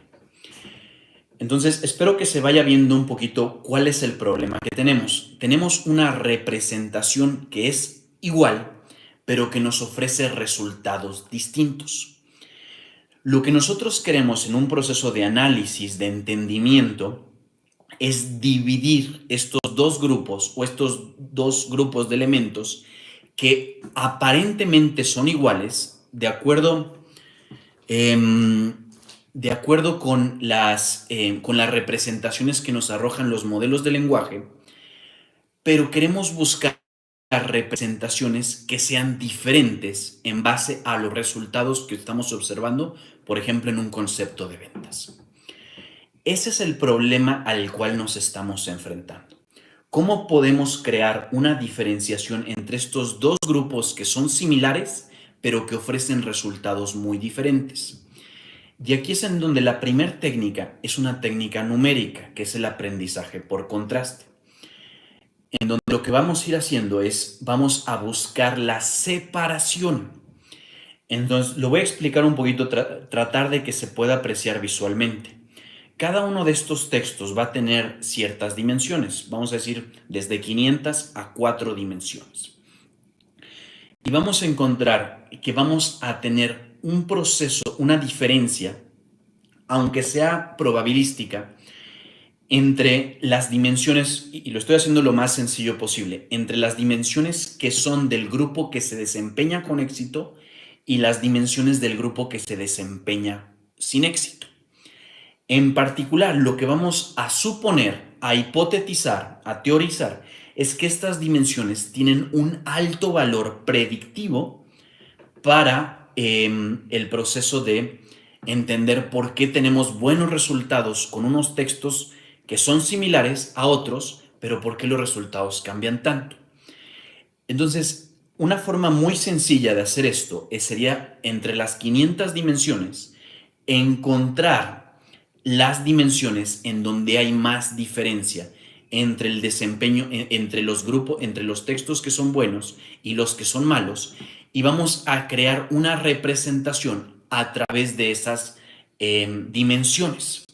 Entonces, espero que se vaya viendo un poquito cuál es el problema que tenemos. Tenemos una representación que es igual, pero que nos ofrece resultados distintos. Lo que nosotros queremos en un proceso de análisis, de entendimiento, es dividir estos dos grupos o estos dos grupos de elementos que aparentemente son iguales de acuerdo con las representaciones que nos arrojan los modelos de lenguaje, pero queremos buscar representaciones que sean diferentes en base a los resultados que estamos observando, por ejemplo, en un concepto de ventas. Ese es el problema al cual nos estamos enfrentando. ¿Cómo podemos crear una diferenciación entre estos dos grupos que son similares, pero que ofrecen resultados muy diferentes? Y aquí es en donde la primera técnica es una técnica numérica, que es el aprendizaje por contraste. En donde lo que vamos a ir haciendo es, vamos a buscar la separación. Entonces, lo voy a explicar un poquito, tratar de que se pueda apreciar visualmente. Cada uno de estos textos va a tener ciertas dimensiones, vamos a decir desde 500 a 4 dimensiones. Y vamos a encontrar que vamos a tener un proceso, una diferencia, aunque sea probabilística, entre las dimensiones, y lo estoy haciendo lo más sencillo posible, entre las dimensiones que son del grupo que se desempeña con éxito y las dimensiones del grupo que se desempeña sin éxito. En particular, lo que vamos a suponer, a hipotetizar, a teorizar, es que estas dimensiones tienen un alto valor predictivo para el proceso de entender por qué tenemos buenos resultados con unos textos que son similares a otros, pero por qué los resultados cambian tanto. Entonces, una forma muy sencilla de hacer esto sería entre las 500 dimensiones encontrar las dimensiones en donde hay más diferencia entre el desempeño, entre los grupos, entre los textos que son buenos y los que son malos, y vamos a crear una representación a través de esas dimensiones.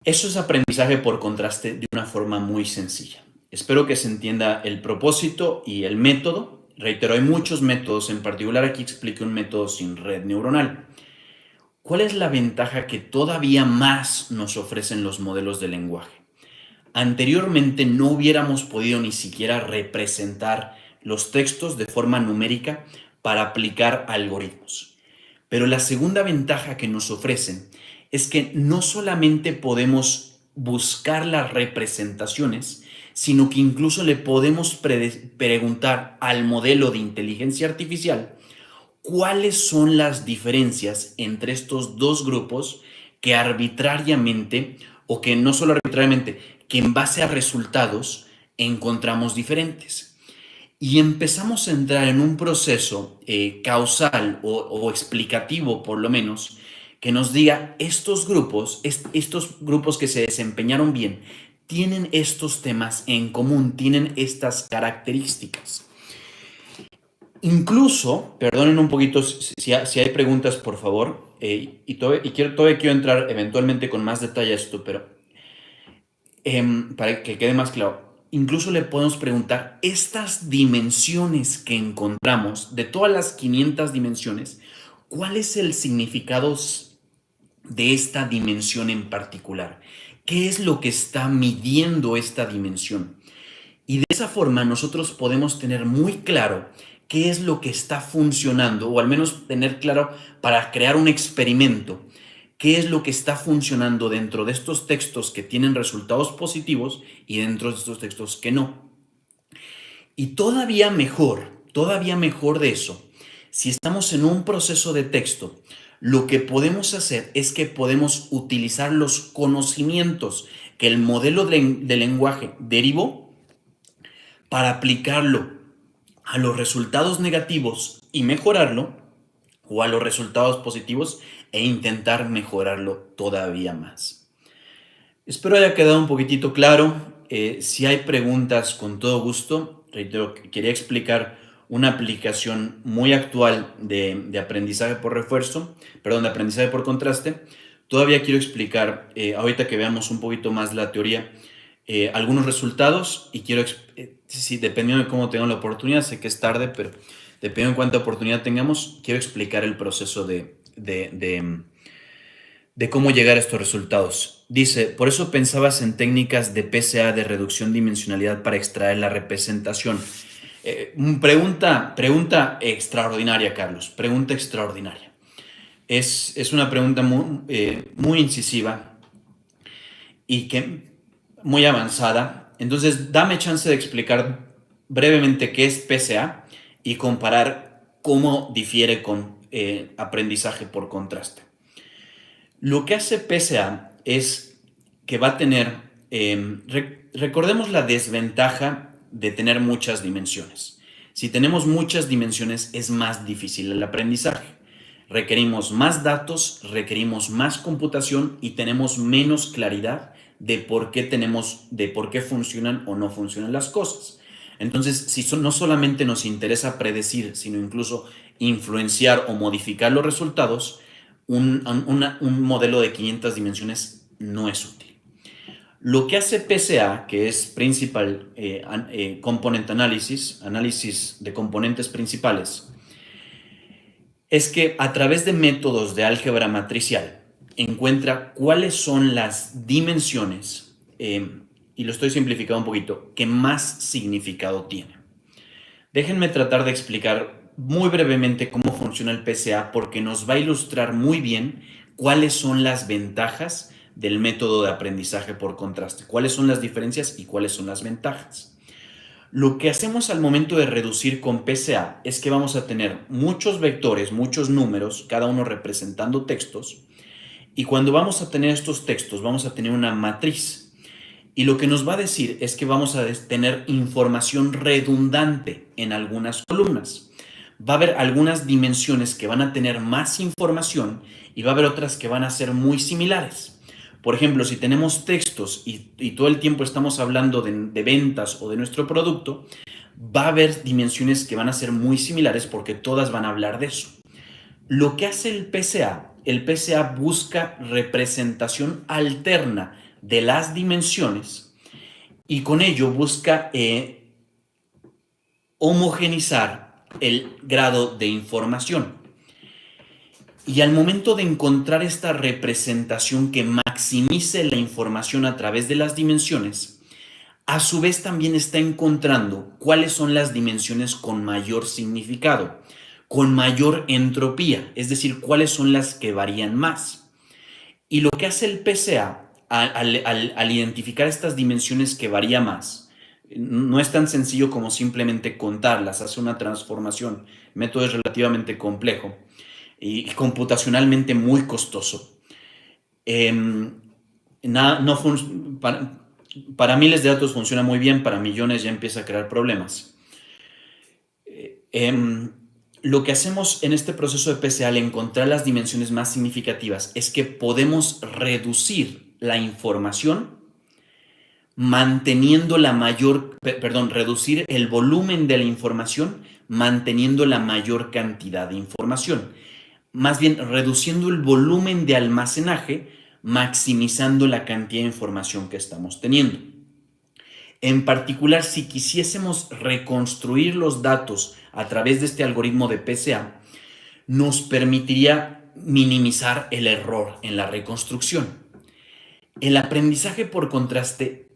Eso es aprendizaje por contraste de una forma muy sencilla. Espero que se entienda el propósito y el método. Reitero, hay muchos métodos, en particular aquí expliqué un método sin red neuronal. ¿Cuál es la ventaja que todavía más nos ofrecen los modelos de lenguaje? Anteriormente no hubiéramos podido ni siquiera representar los textos de forma numérica para aplicar algoritmos. Pero la segunda ventaja que nos ofrecen es que no solamente podemos buscar las representaciones, sino que incluso le podemos preguntar al modelo de inteligencia artificial cuáles son las diferencias entre estos dos grupos que arbitrariamente, o que no solo arbitrariamente, que en base a resultados encontramos diferentes. Y empezamos a entrar en un proceso causal o explicativo, por lo menos, que nos diga estos grupos que se desempeñaron bien, tienen estos temas en común, tienen estas características. Incluso, perdonen un poquito si hay preguntas, por favor, todavía quiero entrar eventualmente con más detalle a esto, pero para que quede más claro, incluso le podemos preguntar estas dimensiones que encontramos, de todas las 500 dimensiones, ¿cuál es el significado de esta dimensión en particular? ¿Qué es lo que está midiendo esta dimensión? Y de esa forma nosotros podemos tener muy claro qué es lo que está funcionando, o al menos tener claro para crear un experimento, qué es lo que está funcionando dentro de estos textos que tienen resultados positivos y dentro de estos textos que no. Y todavía mejor de eso, si estamos en un proceso de texto, lo que podemos hacer es que podemos utilizar los conocimientos que el modelo de lenguaje derivó para aplicarlo a los resultados negativos y mejorarlo, o a los resultados positivos e intentar mejorarlo todavía más. Espero haya quedado un poquitito claro. Si hay preguntas, con todo gusto. Reitero, quería explicar una aplicación muy actual de aprendizaje por refuerzo, perdón, de aprendizaje por contraste. Todavía quiero explicar, ahorita que veamos un poquito más la teoría, algunos resultados, y quiero, dependiendo de cómo tengan la oportunidad, sé que es tarde, pero dependiendo de cuánta oportunidad tengamos, quiero explicar el proceso de cómo llegar a estos resultados. Dice, por eso pensabas en técnicas de PCA, de reducción de dimensionalidad, para extraer la representación. Pregunta extraordinaria, Carlos, pregunta extraordinaria. Es una pregunta muy incisiva y muy avanzada. Entonces, dame chance de explicar brevemente qué es PCA y comparar cómo difiere con aprendizaje por contraste. Lo que hace PCA es que va a tener, recordemos la desventaja de tener muchas dimensiones. Si tenemos muchas dimensiones es más difícil el aprendizaje. Requerimos más datos, requerimos más computación y tenemos menos claridad de por qué funcionan o no funcionan las cosas. Entonces, si no solamente nos interesa predecir, sino incluso influenciar o modificar los resultados, un modelo de 500 dimensiones no es útil. Lo que hace PCA, que es Principal Component Analysis, análisis de componentes principales, es que a través de métodos de álgebra matricial encuentra cuáles son las dimensiones, y lo estoy simplificando un poquito, que más significado tienen. Déjenme tratar de explicar muy brevemente cómo funciona el PCA, porque nos va a ilustrar muy bien cuáles son las ventajas del método de aprendizaje por contraste, cuáles son las diferencias y cuáles son las ventajas. Lo que hacemos al momento de reducir con PCA es que vamos a tener muchos vectores, muchos números, cada uno representando textos, y cuando vamos a tener estos textos vamos a tener una matriz. Y lo que nos va a decir es que vamos a tener información redundante en algunas columnas. va a haber algunas dimensiones que van a tener más información y va a haber otras que van a ser muy similares. Por ejemplo, si tenemos textos y todo el tiempo estamos hablando de ventas o de nuestro producto, va a haber dimensiones que van a ser muy similares porque todas van a hablar de eso. Lo que hace el PCA busca representación alterna de las dimensiones y con ello busca homogenizar el grado de información. Y al momento de encontrar esta representación que maximice la información a través de las dimensiones, a su vez también está encontrando cuáles son las dimensiones con mayor significado, con mayor entropía, es decir, cuáles son las que varían más. Y lo que hace el PCA al identificar estas dimensiones que varía más, no es tan sencillo como simplemente contarlas, hace una transformación. El método es relativamente complejo y computacionalmente muy costoso. Para miles de datos funciona muy bien, para millones ya empieza a crear problemas. Lo que hacemos en este proceso de PCA al encontrar las dimensiones más significativas es que podemos reducir la información manteniendo reducir el volumen de la información manteniendo la mayor cantidad de información. Más bien, reduciendo el volumen de almacenaje, maximizando la cantidad de información que estamos teniendo. En particular, si quisiésemos reconstruir los datos a través de este algoritmo de PCA, nos permitiría minimizar el error en la reconstrucción. El aprendizaje por contraste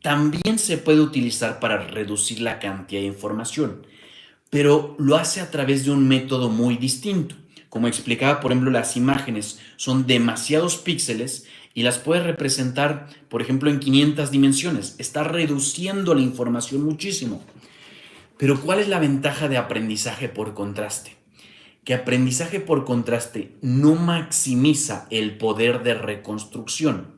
también se puede utilizar para reducir la cantidad de información, pero lo hace a través de un método muy distinto. Como explicaba, por ejemplo, las imágenes son demasiados píxeles y las puedes representar, por ejemplo, en 500 dimensiones. Está reduciendo la información muchísimo. Pero ¿cuál es la ventaja de aprendizaje por contraste? Que aprendizaje por contraste no maximiza el poder de reconstrucción,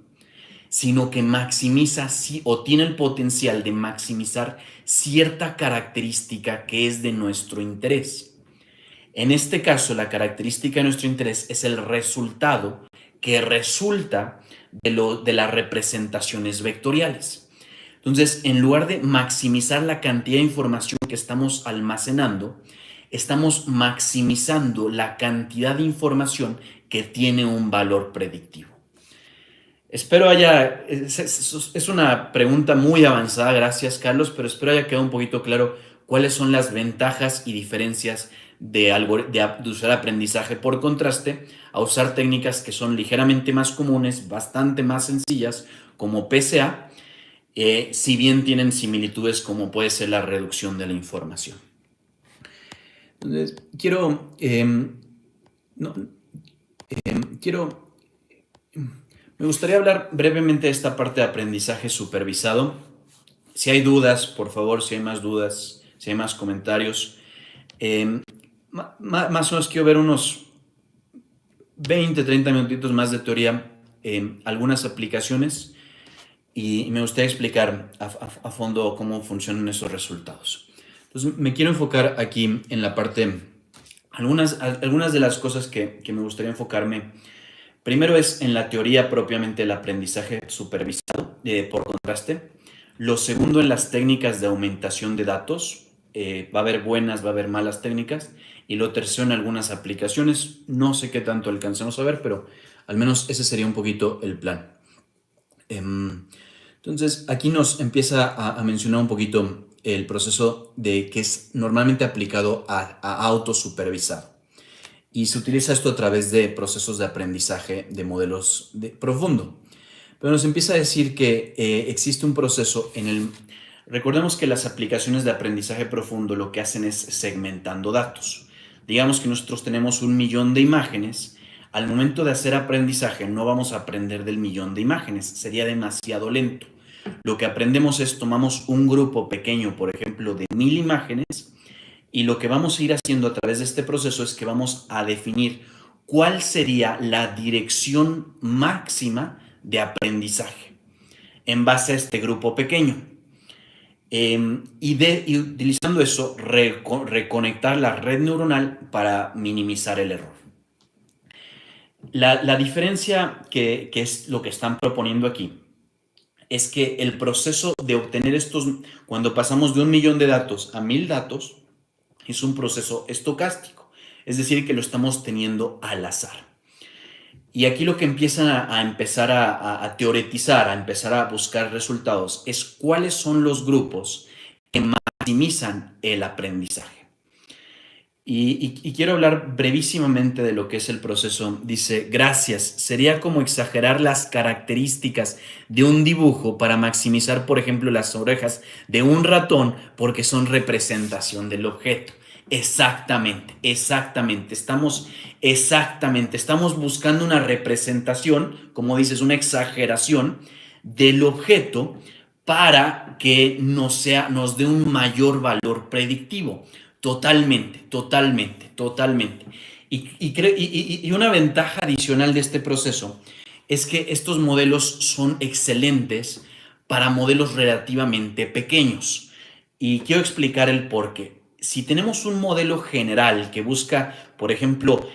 sino que maximiza o tiene el potencial de maximizar cierta característica que es de nuestro interés. En este caso, la característica de nuestro interés es el resultado que resulta de las representaciones vectoriales. Entonces, en lugar de maximizar la cantidad de información que estamos almacenando, estamos maximizando la cantidad de información que tiene un valor predictivo. Espero es una pregunta muy avanzada, gracias Carlos, pero espero haya quedado un poquito claro cuáles son las ventajas y diferencias de usar aprendizaje por contraste a usar técnicas que son ligeramente más comunes, bastante más sencillas, como PCA, si bien tienen similitudes como puede ser la reducción de la información. Entonces, me gustaría hablar brevemente de esta parte de aprendizaje supervisado. Si hay dudas, por favor, si hay más dudas, si hay más comentarios. Más o menos quiero ver unos 20, 30 minutitos más de teoría, algunas aplicaciones y me gustaría explicar a fondo cómo funcionan esos resultados. Entonces, me quiero enfocar aquí en la parte, algunas de las cosas que me gustaría enfocarme. Primero es en la teoría propiamente del aprendizaje supervisado por contraste. Lo segundo en las técnicas de aumentación de datos. Va a haber buenas, va a haber malas técnicas. Y lo tercero en algunas aplicaciones. No sé qué tanto alcancemos a ver, pero al menos ese sería un poquito el plan. Entonces, aquí nos empieza a mencionar un poquito el proceso que es normalmente aplicado a autosupervisado. Y se utiliza esto a través de procesos de aprendizaje de modelos profundo. Pero nos empieza a decir que existe un proceso Recordemos que las aplicaciones de aprendizaje profundo lo que hacen es segmentando datos. Digamos que nosotros tenemos 1 millón de imágenes. Al momento de hacer aprendizaje no vamos a aprender del 1 millón de imágenes. Sería demasiado lento. Lo que aprendemos es tomamos un grupo pequeño, por ejemplo, de 1000 imágenes. Y lo que vamos a ir haciendo a través de este proceso es que vamos a definir cuál sería la dirección máxima de aprendizaje en base a este grupo pequeño. y utilizando eso, reconectar la red neuronal para minimizar el error. La diferencia que es lo que están proponiendo aquí es que el proceso de obtener cuando pasamos de 1 millón de datos a 1000 datos, es un proceso estocástico, es decir, que lo estamos teniendo al azar. Y aquí lo que empiezan a empezar a teoretizar, a empezar a buscar resultados, es cuáles son los grupos que maximizan el aprendizaje. Y quiero hablar brevísimamente de lo que es el proceso. Dice, gracias, sería como exagerar las características de un dibujo para maximizar, por ejemplo, las orejas de un ratón porque son representación del objeto. Exactamente. Estamos buscando una representación, como dices, una exageración del objeto para que nos dé un mayor valor predictivo. Totalmente. Y una ventaja adicional de este proceso es que estos modelos son excelentes para modelos relativamente pequeños. Y quiero explicar el por qué. Si tenemos un modelo general que busca, por ejemplo,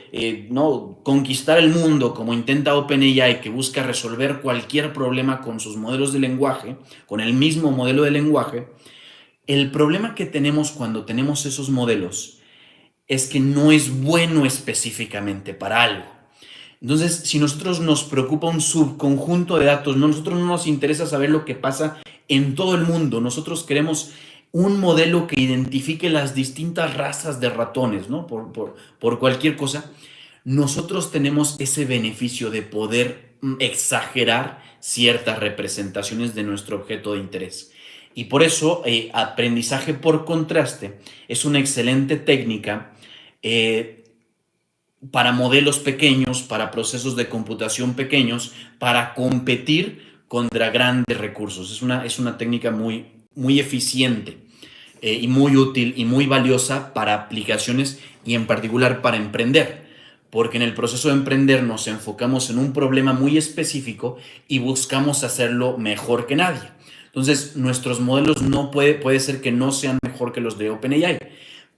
no conquistar el mundo como intenta OpenAI, que busca resolver cualquier problema con sus modelos de lenguaje, con el mismo modelo de lenguaje, el problema que tenemos cuando tenemos esos modelos es que no es bueno específicamente para algo. Entonces, si nosotros nos preocupa un subconjunto de datos, nosotros no nos interesa saber lo que pasa en todo el mundo. Nosotros queremos un modelo que identifique las distintas razas de ratones, ¿no? Por cualquier cosa. Nosotros tenemos ese beneficio de poder exagerar ciertas representaciones de nuestro objeto de interés. Y por eso, aprendizaje por contraste es una excelente técnica para modelos pequeños, para procesos de computación pequeños, para competir contra grandes recursos. Es una técnica muy eficiente y muy útil y muy valiosa para aplicaciones y en particular para emprender. Porque en el proceso de emprender nos enfocamos en un problema muy específico y buscamos hacerlo mejor que nadie. Entonces, nuestros modelos puede ser que no sean mejor que los de OpenAI,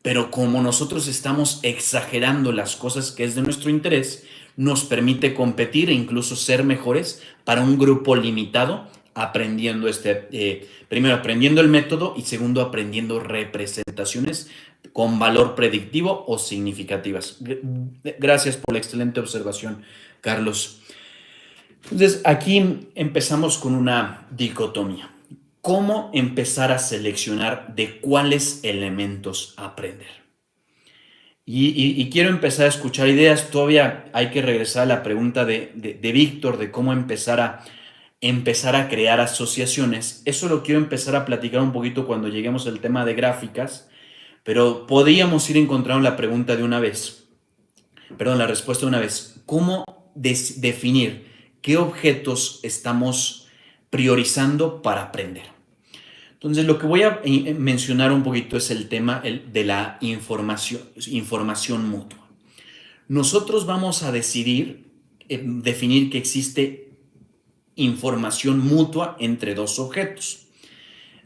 pero como nosotros estamos exagerando las cosas que es de nuestro interés, nos permite competir e incluso ser mejores para un grupo limitado, aprendiendo primero aprendiendo el método y segundo aprendiendo representaciones con valor predictivo o significativas. Gracias por la excelente observación, Carlos. Entonces, aquí empezamos con una dicotomía. ¿Cómo empezar a seleccionar de cuáles elementos aprender? Y quiero empezar a escuchar ideas. Todavía hay que regresar a la pregunta de Víctor de cómo empezar a crear asociaciones. Eso lo quiero empezar a platicar un poquito cuando lleguemos al tema de gráficas, pero podríamos ir encontrando la pregunta de una vez. Perdón, la respuesta de una vez. ¿Cómo definir qué objetos estamos priorizando para aprender? Entonces, lo que voy a mencionar un poquito es el tema de la información mutua. Nosotros vamos a definir que existe información mutua entre dos objetos.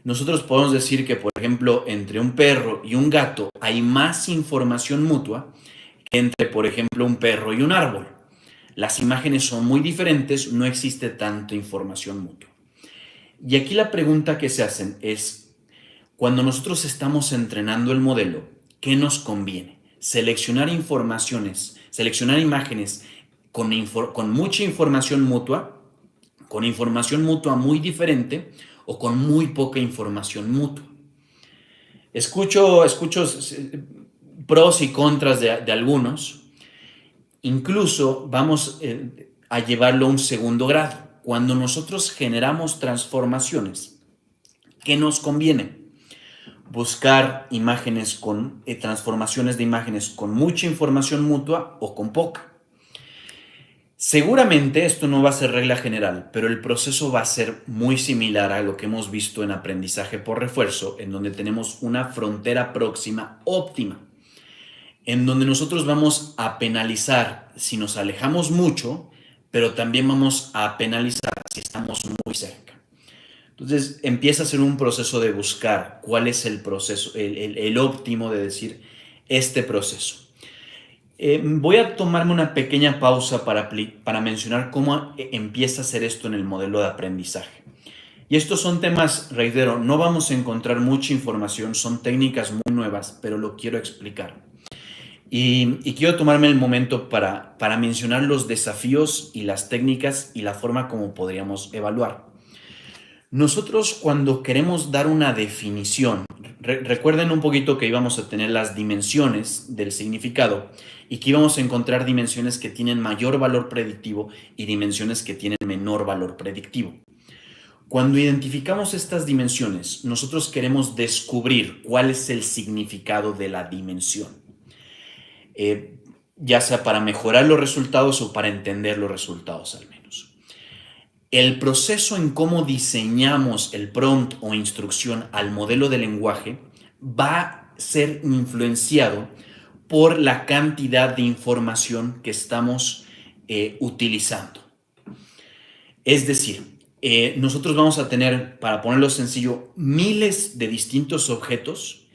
Nosotros podemos decir que, por ejemplo, entre un perro y un gato hay más información mutua que entre, por ejemplo, un perro y un árbol. Las imágenes son muy diferentes, no existe tanta información mutua. Y aquí la pregunta que se hacen es, cuando nosotros estamos entrenando el modelo, ¿qué nos conviene? Seleccionar imágenes con mucha información mutua, con información mutua muy diferente o con muy poca información mutua. Escucho pros y contras de algunos. Incluso vamos a llevarlo a un segundo grado. Cuando nosotros generamos transformaciones, ¿qué nos conviene? Buscar transformaciones de imágenes con mucha información mutua o con poca. Seguramente esto no va a ser regla general, pero el proceso va a ser muy similar a lo que hemos visto en aprendizaje por refuerzo, en donde tenemos una frontera próxima óptima, en donde nosotros vamos a penalizar si nos alejamos mucho, pero también vamos a penalizar si estamos muy cerca. Entonces empieza a ser un proceso de buscar cuál es el proceso, el óptimo de decir este proceso. Voy a tomarme una pequeña pausa para mencionar cómo empieza a hacer esto en el modelo de aprendizaje. Y estos son temas, reitero, no vamos a encontrar mucha información, son técnicas muy nuevas, pero lo quiero explicar. Y quiero tomarme el momento para mencionar los desafíos y las técnicas y la forma como podríamos evaluar. Nosotros cuando queremos dar una definición, recuerden un poquito que íbamos a tener las dimensiones del significado y que íbamos a encontrar dimensiones que tienen mayor valor predictivo y dimensiones que tienen menor valor predictivo. Cuando identificamos estas dimensiones, nosotros queremos descubrir cuál es el significado de la dimensión, ya sea para mejorar los resultados o para entender los resultados al menos. El proceso en cómo diseñamos el prompt o instrucción al modelo de lenguaje va a ser influenciado por la cantidad de información que estamos utilizando. Es decir, nosotros vamos a tener, para ponerlo sencillo, miles de distintos objetos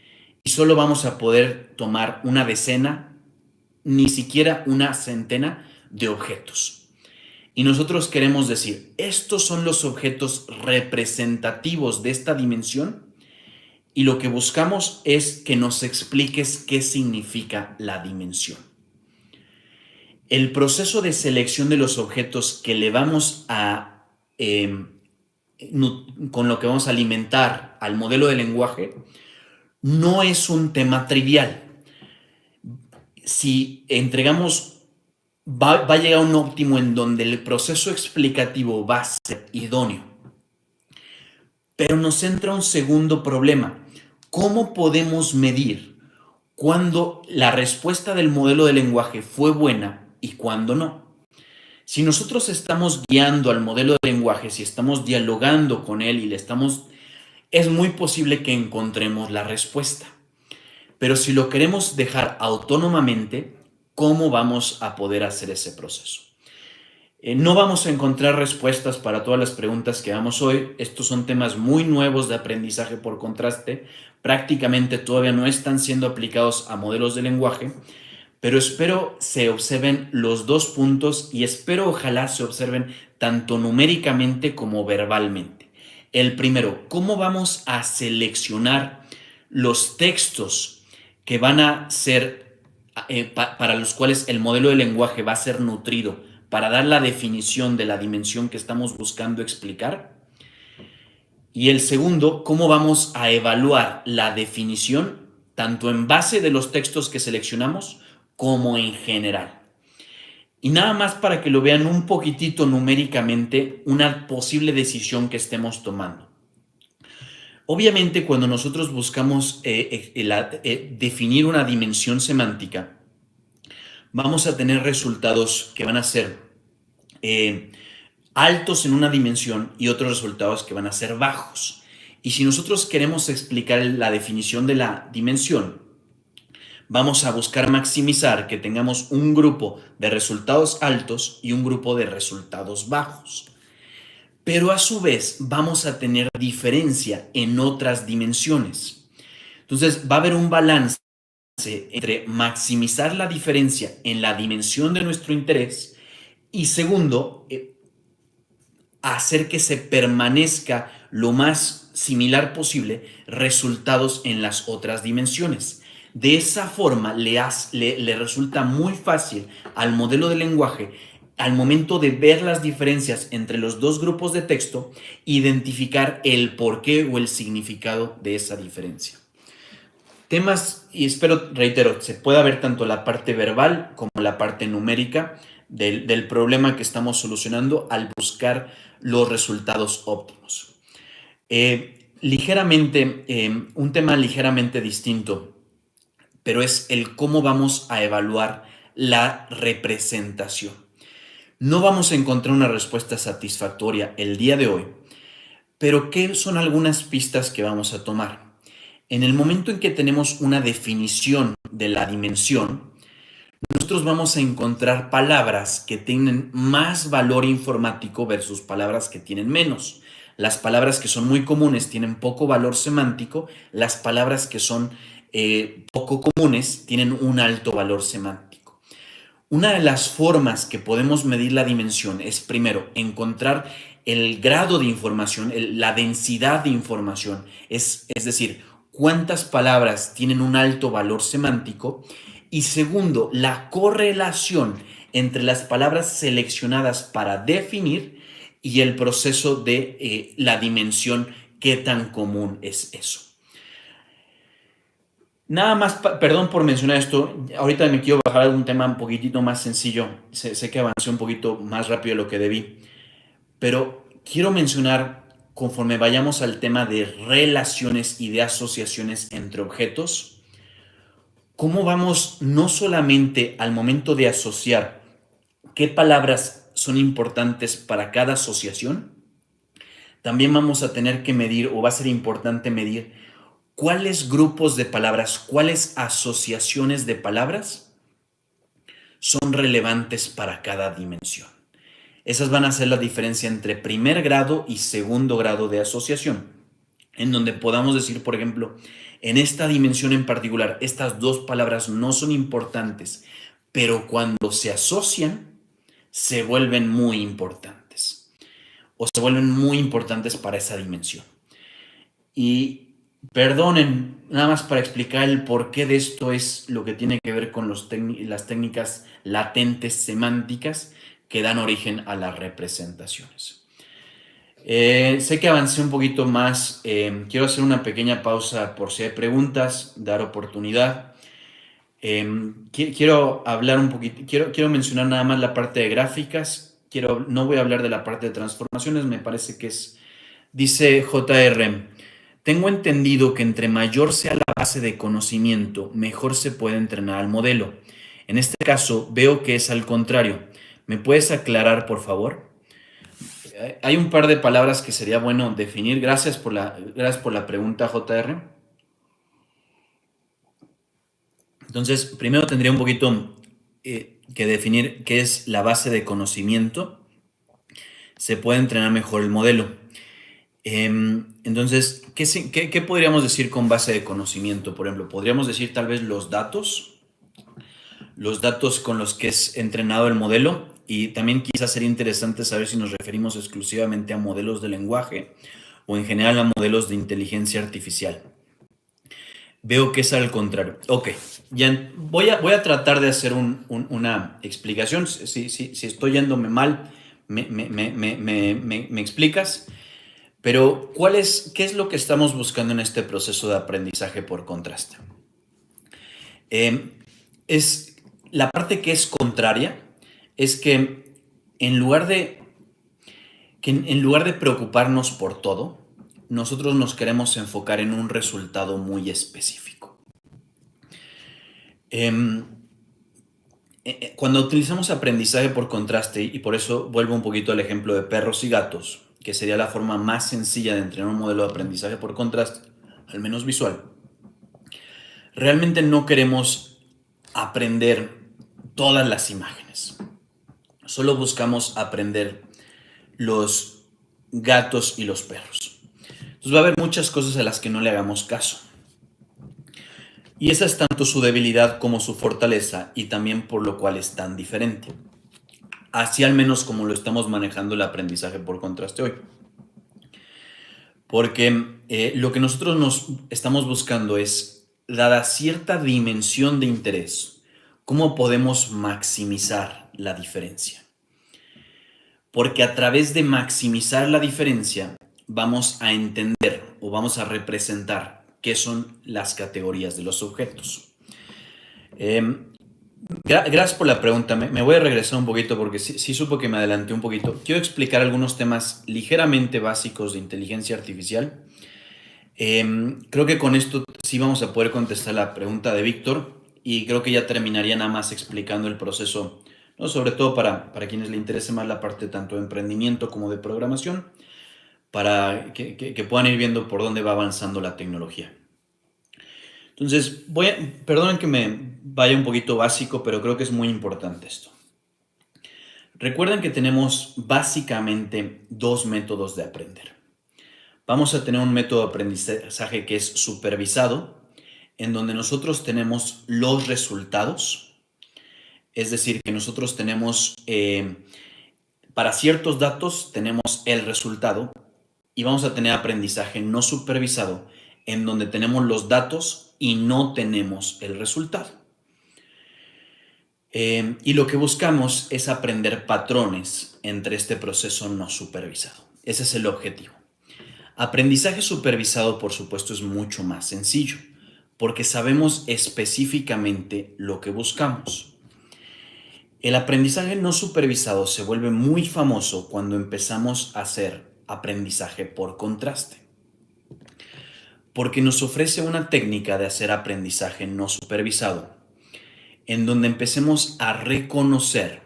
y solo vamos a poder tomar una decena, ni siquiera una centena de objetos. Y nosotros queremos decir, estos son los objetos representativos de esta dimensión y lo que buscamos es que nos expliques qué significa la dimensión. El proceso de selección de los objetos que le vamos a con lo que vamos a alimentar al modelo de lenguaje, no es un tema trivial. Si entregamos, va a llegar a un óptimo en donde el proceso explicativo va a ser idóneo. Pero nos entra un segundo problema. ¿Cómo podemos medir cuándo la respuesta del modelo de lenguaje fue buena y cuándo no? Si nosotros estamos guiando al modelo de lenguaje, si estamos dialogando con él y es muy posible que encontremos la respuesta. Pero si lo queremos dejar autónomamente, ¿cómo vamos a poder hacer ese proceso? No vamos a encontrar respuestas para todas las preguntas que hagamos hoy. Estos son temas muy nuevos de aprendizaje por contraste. Prácticamente todavía no están siendo aplicados a modelos de lenguaje. Pero espero se observen los dos puntos y espero ojalá se observen tanto numéricamente como verbalmente. El primero, ¿cómo vamos a seleccionar los textos que van a ser, para los cuales el modelo de lenguaje va a ser nutrido para dar la definición de la dimensión que estamos buscando explicar? Y el segundo, ¿cómo vamos a evaluar la definición tanto en base de los textos que seleccionamos como en general? Y nada más para que lo vean un poquitito numéricamente, una posible decisión que estemos tomando. Obviamente, cuando nosotros buscamos definir una dimensión semántica, vamos a tener resultados que van a ser altos en una dimensión y otros resultados que van a ser bajos. Y si nosotros queremos explicar la definición de la dimensión, vamos a buscar maximizar que tengamos un grupo de resultados altos y un grupo de resultados bajos. Pero a su vez vamos a tener diferencia en otras dimensiones. Entonces va a haber un balance entre maximizar la diferencia en la dimensión de nuestro interés y segundo, hacer que se permanezca lo más similar posible resultados en las otras dimensiones. De esa forma le resulta muy fácil al modelo de lenguaje, al momento de ver las diferencias entre los dos grupos de texto, identificar el porqué o el significado de esa diferencia. Temas, y espero, reitero, se pueda ver tanto la parte verbal como la parte numérica del problema que estamos solucionando al buscar los resultados óptimos. Un tema ligeramente distinto, pero es el cómo vamos a evaluar la representación. No vamos a encontrar una respuesta satisfactoria el día de hoy, pero ¿qué son algunas pistas que vamos a tomar? En el momento en que tenemos una definición de la dimensión, nosotros vamos a encontrar palabras que tienen más valor informático versus palabras que tienen menos. Las palabras que son muy comunes tienen poco valor semántico, las palabras que son poco comunes tienen un alto valor semántico. Una de las formas que podemos medir la dimensión es, primero, encontrar el grado de información, la densidad de información, es decir, cuántas palabras tienen un alto valor semántico, y segundo, la correlación entre las palabras seleccionadas para definir y el proceso de la dimensión, qué tan común es eso. Nada más, perdón por mencionar esto, ahorita me quiero bajar a un tema un poquitito más sencillo, sé que avancé un poquito más rápido de lo que debí, pero quiero mencionar, conforme vayamos al tema de relaciones y de asociaciones entre objetos, cómo vamos no solamente al momento de asociar qué palabras son importantes para cada asociación, también vamos a tener que medir, o va a ser importante medir, cuáles grupos de palabras, cuáles asociaciones de palabras son relevantes para cada dimensión. Esas van a ser la diferencia entre primer grado y segundo grado de asociación, en donde podamos decir, por ejemplo, en esta dimensión en particular, estas dos palabras no son importantes, pero cuando se asocian, se vuelven muy importantes, o se vuelven muy importantes para esa dimensión. Y perdonen, nada más para explicar el porqué de esto, es lo que tiene que ver con las técnicas latentes semánticas que dan origen a las representaciones. Sé que avancé un poquito más, quiero hacer una pequeña pausa por si hay preguntas, dar oportunidad. Quiero hablar un poquito, quiero mencionar nada más la parte de gráficas, no voy a hablar de la parte de transformaciones, me parece que es, dice JR, tengo entendido que entre mayor sea la base de conocimiento, mejor se puede entrenar al modelo. En este caso, veo que es al contrario. ¿Me puedes aclarar, por favor? Hay un par de palabras que sería bueno definir. Gracias por la pregunta, JR. Entonces, primero tendría un poquito que definir qué es la base de conocimiento. Se puede entrenar mejor el modelo. Entonces, ¿qué podríamos decir con base de conocimiento? Por ejemplo, podríamos decir tal vez los datos con los que es entrenado el modelo, y también quizás sería interesante saber si nos referimos exclusivamente a modelos de lenguaje o en general a modelos de inteligencia artificial. Veo que es al contrario. Ok, ya voy a tratar de hacer una explicación. Si estoy yéndome mal, me explicas. Pero, ¿qué es lo que estamos buscando en este proceso de aprendizaje por contraste? Es la parte que es contraria, es que en lugar de preocuparnos por todo, nosotros nos queremos enfocar en un resultado muy específico. Cuando utilizamos aprendizaje por contraste, y por eso vuelvo un poquito al ejemplo de perros y gatos, que sería la forma más sencilla de entrenar un modelo de aprendizaje por contraste, al menos visual, realmente no queremos aprender todas las imágenes. Solo buscamos aprender los gatos y los perros. Entonces va a haber muchas cosas a las que no le hagamos caso. Y esa es tanto su debilidad como su fortaleza, y también por lo cual es tan diferente. Así al menos como lo estamos manejando el aprendizaje por contraste hoy. Porque lo que nosotros nos estamos buscando es, dada cierta dimensión de interés, cómo podemos maximizar la diferencia. Porque a través de maximizar la diferencia vamos a entender o vamos a representar qué son las categorías de los objetos. Gracias por la pregunta. Me voy a regresar un poquito porque sí supo que me adelanté un poquito. Quiero explicar algunos temas ligeramente básicos de inteligencia artificial. Creo que con esto sí vamos a poder contestar la pregunta de Víctor, y creo que ya terminaría nada más explicando el proceso, ¿no? Sobre todo para quienes le interese más la parte tanto de emprendimiento como de programación, para que puedan ir viendo por dónde va avanzando la tecnología. Entonces, perdonen que me vaya un poquito básico, pero creo que es muy importante esto. Recuerden que tenemos básicamente dos métodos de aprender. Vamos a tener un método de aprendizaje que es supervisado, en donde nosotros tenemos los resultados, es decir, que nosotros tenemos, para ciertos datos tenemos el resultado, y vamos a tener aprendizaje no supervisado, en donde tenemos los datos y no tenemos el resultado. Y lo que buscamos es aprender patrones entre este proceso no supervisado. Ese es el objetivo. Aprendizaje supervisado, por supuesto, es mucho más sencillo, porque sabemos específicamente lo que buscamos. El aprendizaje no supervisado se vuelve muy famoso cuando empezamos a hacer aprendizaje por contraste, porque nos ofrece una técnica de hacer aprendizaje no supervisado, en donde empecemos a reconocer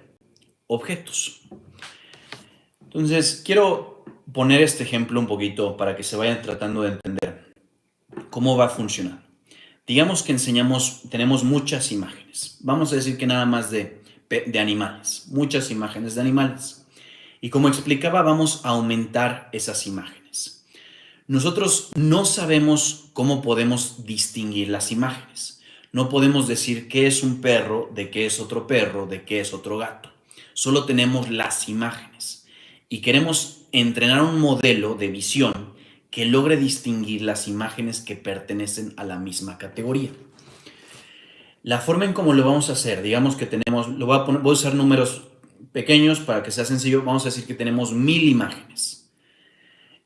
objetos. Entonces, quiero poner este ejemplo un poquito para que se vayan tratando de entender cómo va a funcionar. Digamos que tenemos muchas imágenes. Vamos a decir que nada más de animales, muchas imágenes de animales. Y como explicaba, vamos a aumentar esas imágenes. Nosotros no sabemos cómo podemos distinguir las imágenes. No podemos decir qué es un perro, de qué es otro perro, de qué es otro gato. Solo tenemos las imágenes. Y queremos entrenar un modelo de visión que logre distinguir las imágenes que pertenecen a la misma categoría. La forma en cómo lo vamos a hacer, digamos que tenemos, voy a usar números pequeños para que sea sencillo, vamos a decir que tenemos 1000 imágenes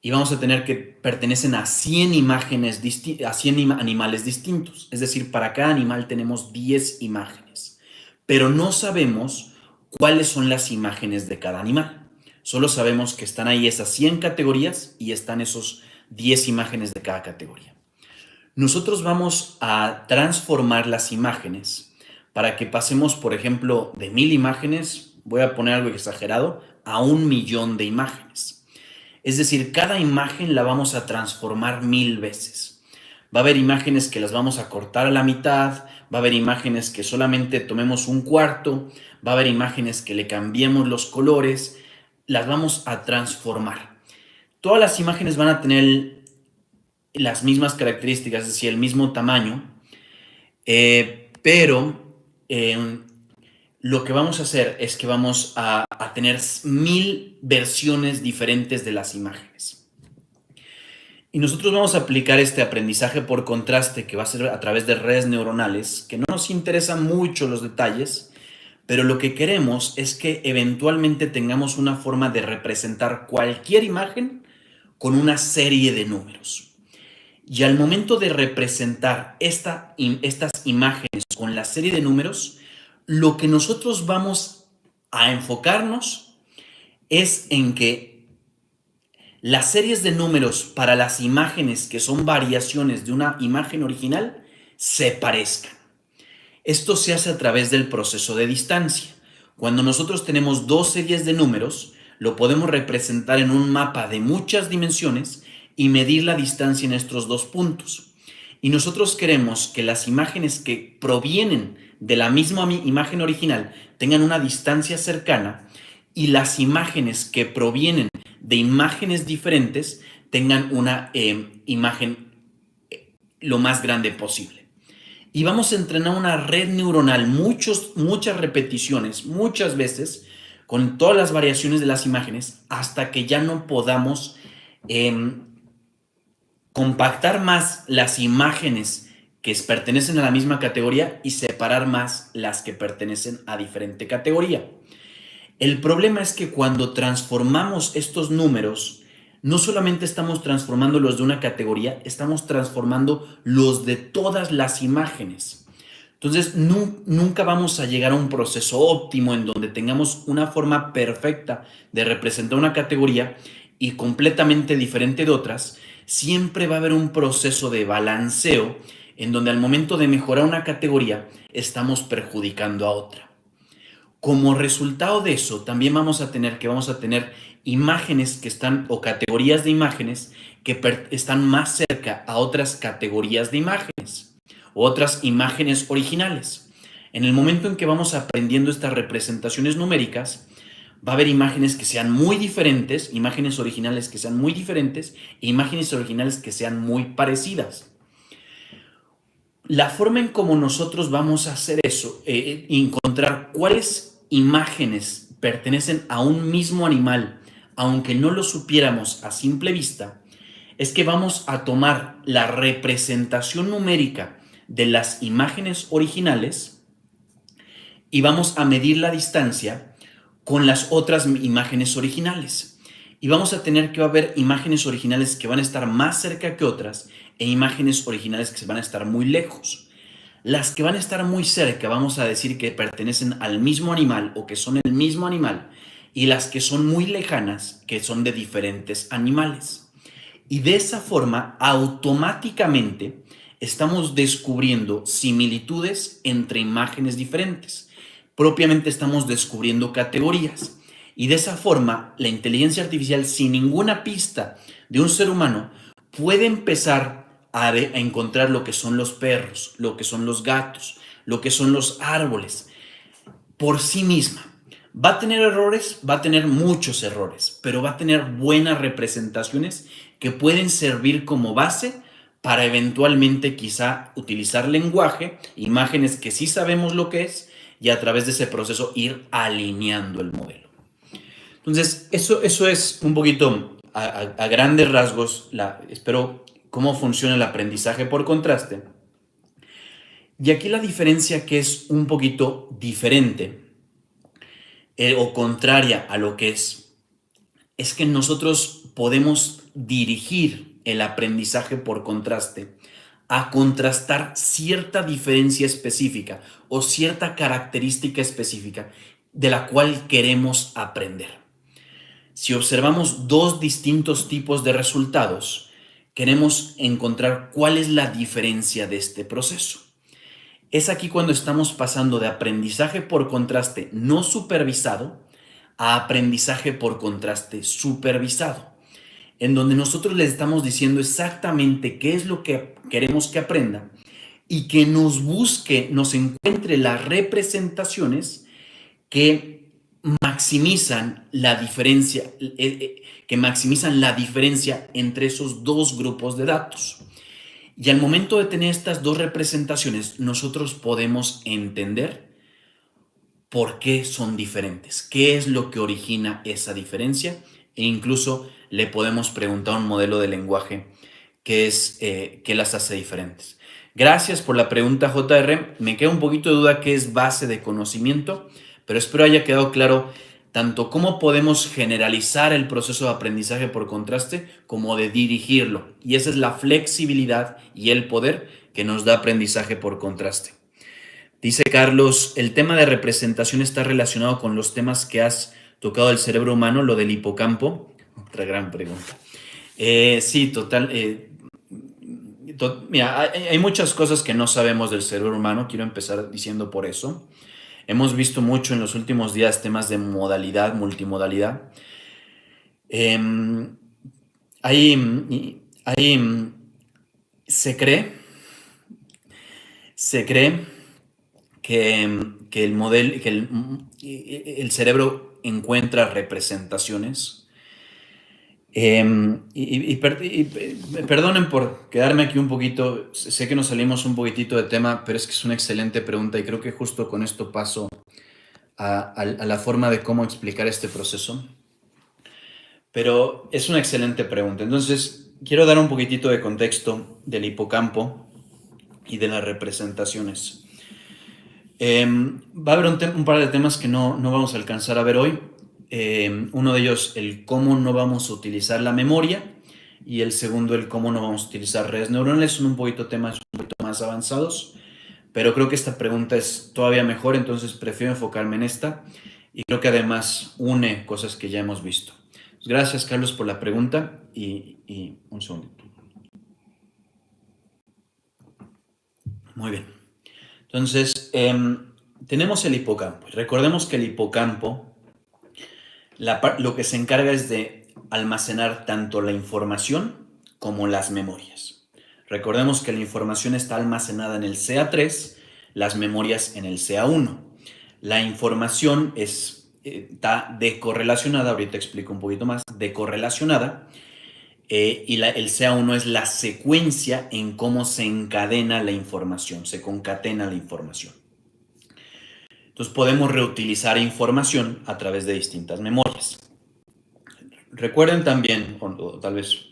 y vamos a tener que pertenecen a 100 imágenes, a 100 animales distintos, es decir, para cada animal tenemos 10 imágenes, pero no sabemos cuáles son las imágenes de cada animal, solo sabemos que están ahí esas 100 categorías y están esos 10 imágenes de cada categoría. Nosotros vamos a transformar las imágenes para que pasemos, por ejemplo, de 1000 imágenes, voy a poner algo exagerado, a 1.000.000 de imágenes. Es decir, cada imagen la vamos a transformar 1000 veces. Va a haber imágenes que las vamos a cortar a la mitad, va a haber imágenes que solamente tomemos un cuarto, va a haber imágenes que le cambiemos los colores, las vamos a transformar. Todas las imágenes van a tener las mismas características, es decir, el mismo tamaño, pero lo que vamos a hacer es que vamos a tener 1000 versiones diferentes de las imágenes. Y nosotros vamos a aplicar este aprendizaje por contraste que va a ser a través de redes neuronales, que no nos interesan mucho los detalles, pero lo que queremos es que eventualmente tengamos una forma de representar cualquier imagen con una serie de números. Y al momento de representar estas imágenes con la serie de números, lo que nosotros vamos a enfocarnos es en que las series de números para las imágenes que son variaciones de una imagen original se parezcan. Esto se hace a través del proceso de distancia. Cuando nosotros tenemos dos series de números, lo podemos representar en un mapa de muchas dimensiones y medir la distancia en estos dos puntos. Y nosotros queremos que las imágenes que provienen de la misma imagen original tengan una distancia cercana y las imágenes que provienen de imágenes diferentes tengan una imagen lo más grande posible. Y vamos a entrenar una red neuronal, muchas repeticiones, muchas veces, con todas las variaciones de las imágenes, hasta que ya no podamos compactar más las imágenes que pertenecen a la misma categoría y separar más las que pertenecen a diferente categoría. El problema es que cuando transformamos estos números, no solamente estamos transformando los de una categoría, estamos transformando los de todas las imágenes. Entonces, nunca vamos a llegar a un proceso óptimo en donde tengamos una forma perfecta de representar una categoría y completamente diferente de otras. Siempre va a haber un proceso de balanceo en donde al momento de mejorar una categoría estamos perjudicando a otra. Como resultado de eso, también vamos a tener imágenes que están, o categorías de imágenes que están más cerca a otras categorías de imágenes, o otras imágenes originales. En el momento en que vamos aprendiendo estas representaciones numéricas, va a haber imágenes que sean muy diferentes, imágenes originales que sean muy diferentes e imágenes originales que sean muy parecidas. La forma en cómo nosotros vamos a hacer eso, encontrar cuáles imágenes pertenecen a un mismo animal, aunque no lo supiéramos a simple vista, es que vamos a tomar la representación numérica de las imágenes originales y vamos a medir la distancia con las otras imágenes originales. Y vamos a tener que haber imágenes originales que van a estar más cerca que otras e imágenes originales que se van a estar muy lejos. Las que van a estar muy cerca vamos a decir que pertenecen al mismo animal o que son el mismo animal, y las que son muy lejanas que son de diferentes animales. Y de esa forma automáticamente estamos descubriendo similitudes entre imágenes diferentes. Propiamente estamos descubriendo categorías. Y de esa forma la inteligencia artificial, sin ninguna pista de un ser humano, puede empezar a encontrar lo que son los perros, lo que son los gatos, lo que son los árboles, por sí misma. ¿Va a tener errores? Va a tener muchos errores, pero va a tener buenas representaciones que pueden servir como base para eventualmente quizá utilizar lenguaje, imágenes que sí sabemos lo que es, y a través de ese proceso ir alineando el modelo. Entonces, eso es un poquito a grandes rasgos, espero, cómo funciona el aprendizaje por contraste. Y aquí la diferencia que es un poquito diferente o contraria a lo que es que nosotros podemos dirigir el aprendizaje por contraste a contrastar cierta diferencia específica o cierta característica específica de la cual queremos aprender. Si observamos dos distintos tipos de resultados, queremos encontrar cuál es la diferencia de este proceso. Es aquí cuando estamos pasando de aprendizaje por contraste no supervisado a aprendizaje por contraste supervisado, en donde nosotros les estamos diciendo exactamente qué es lo que queremos que aprenda y que nos busque, nos encuentre las representaciones que maximizan la diferencia, entre esos dos grupos de datos. Y al momento de tener estas dos representaciones, nosotros podemos entender por qué son diferentes, qué es lo que origina esa diferencia, e incluso le podemos preguntar a un modelo de lenguaje qué las hace diferentes. Gracias por la pregunta, JR. Me queda un poquito de duda qué es base de conocimiento, pero espero haya quedado claro tanto cómo podemos generalizar el proceso de aprendizaje por contraste como de dirigirlo. Y esa es la flexibilidad y el poder que nos da aprendizaje por contraste. Dice Carlos, el tema de representación está relacionado con los temas que has tocado del cerebro humano, lo del hipocampo. Otra gran pregunta. Sí, total. Mira, hay muchas cosas que no sabemos del cerebro humano. Quiero empezar diciendo por eso. Hemos visto mucho en los últimos días temas de modalidad, multimodalidad. Se cree que el cerebro encuentra representaciones. Perdonen por quedarme aquí un poquito, sé que nos salimos un poquitito de tema, pero es que es una excelente pregunta y creo que justo con esto paso a la forma de cómo explicar este proceso. Pero es una excelente pregunta. Entonces, quiero dar un poquitito de contexto del hipocampo y de las representaciones. Va a haber un par de temas que no vamos a alcanzar a ver hoy. Uno de ellos, el cómo no vamos a utilizar la memoria, y el segundo, el cómo no vamos a utilizar redes neuronales. Son un poquito temas un poquito más avanzados, pero creo que esta pregunta es todavía mejor, entonces prefiero enfocarme en esta, y creo que además une cosas que ya hemos visto. Gracias, Carlos, por la pregunta, y un segundito. Muy bien. Entonces, tenemos el hipocampo. Recordemos que el hipocampo lo que se encarga es de almacenar tanto la información como las memorias. Recordemos que la información está almacenada en el CA3, las memorias en el CA1. La información es está decorrelacionada, ahorita explico un poquito más, decorrelacionada, y el CA1 es la secuencia en cómo se encadena la información, se concatena la información. Entonces podemos reutilizar información a través de distintas memorias. Recuerden también, o tal vez,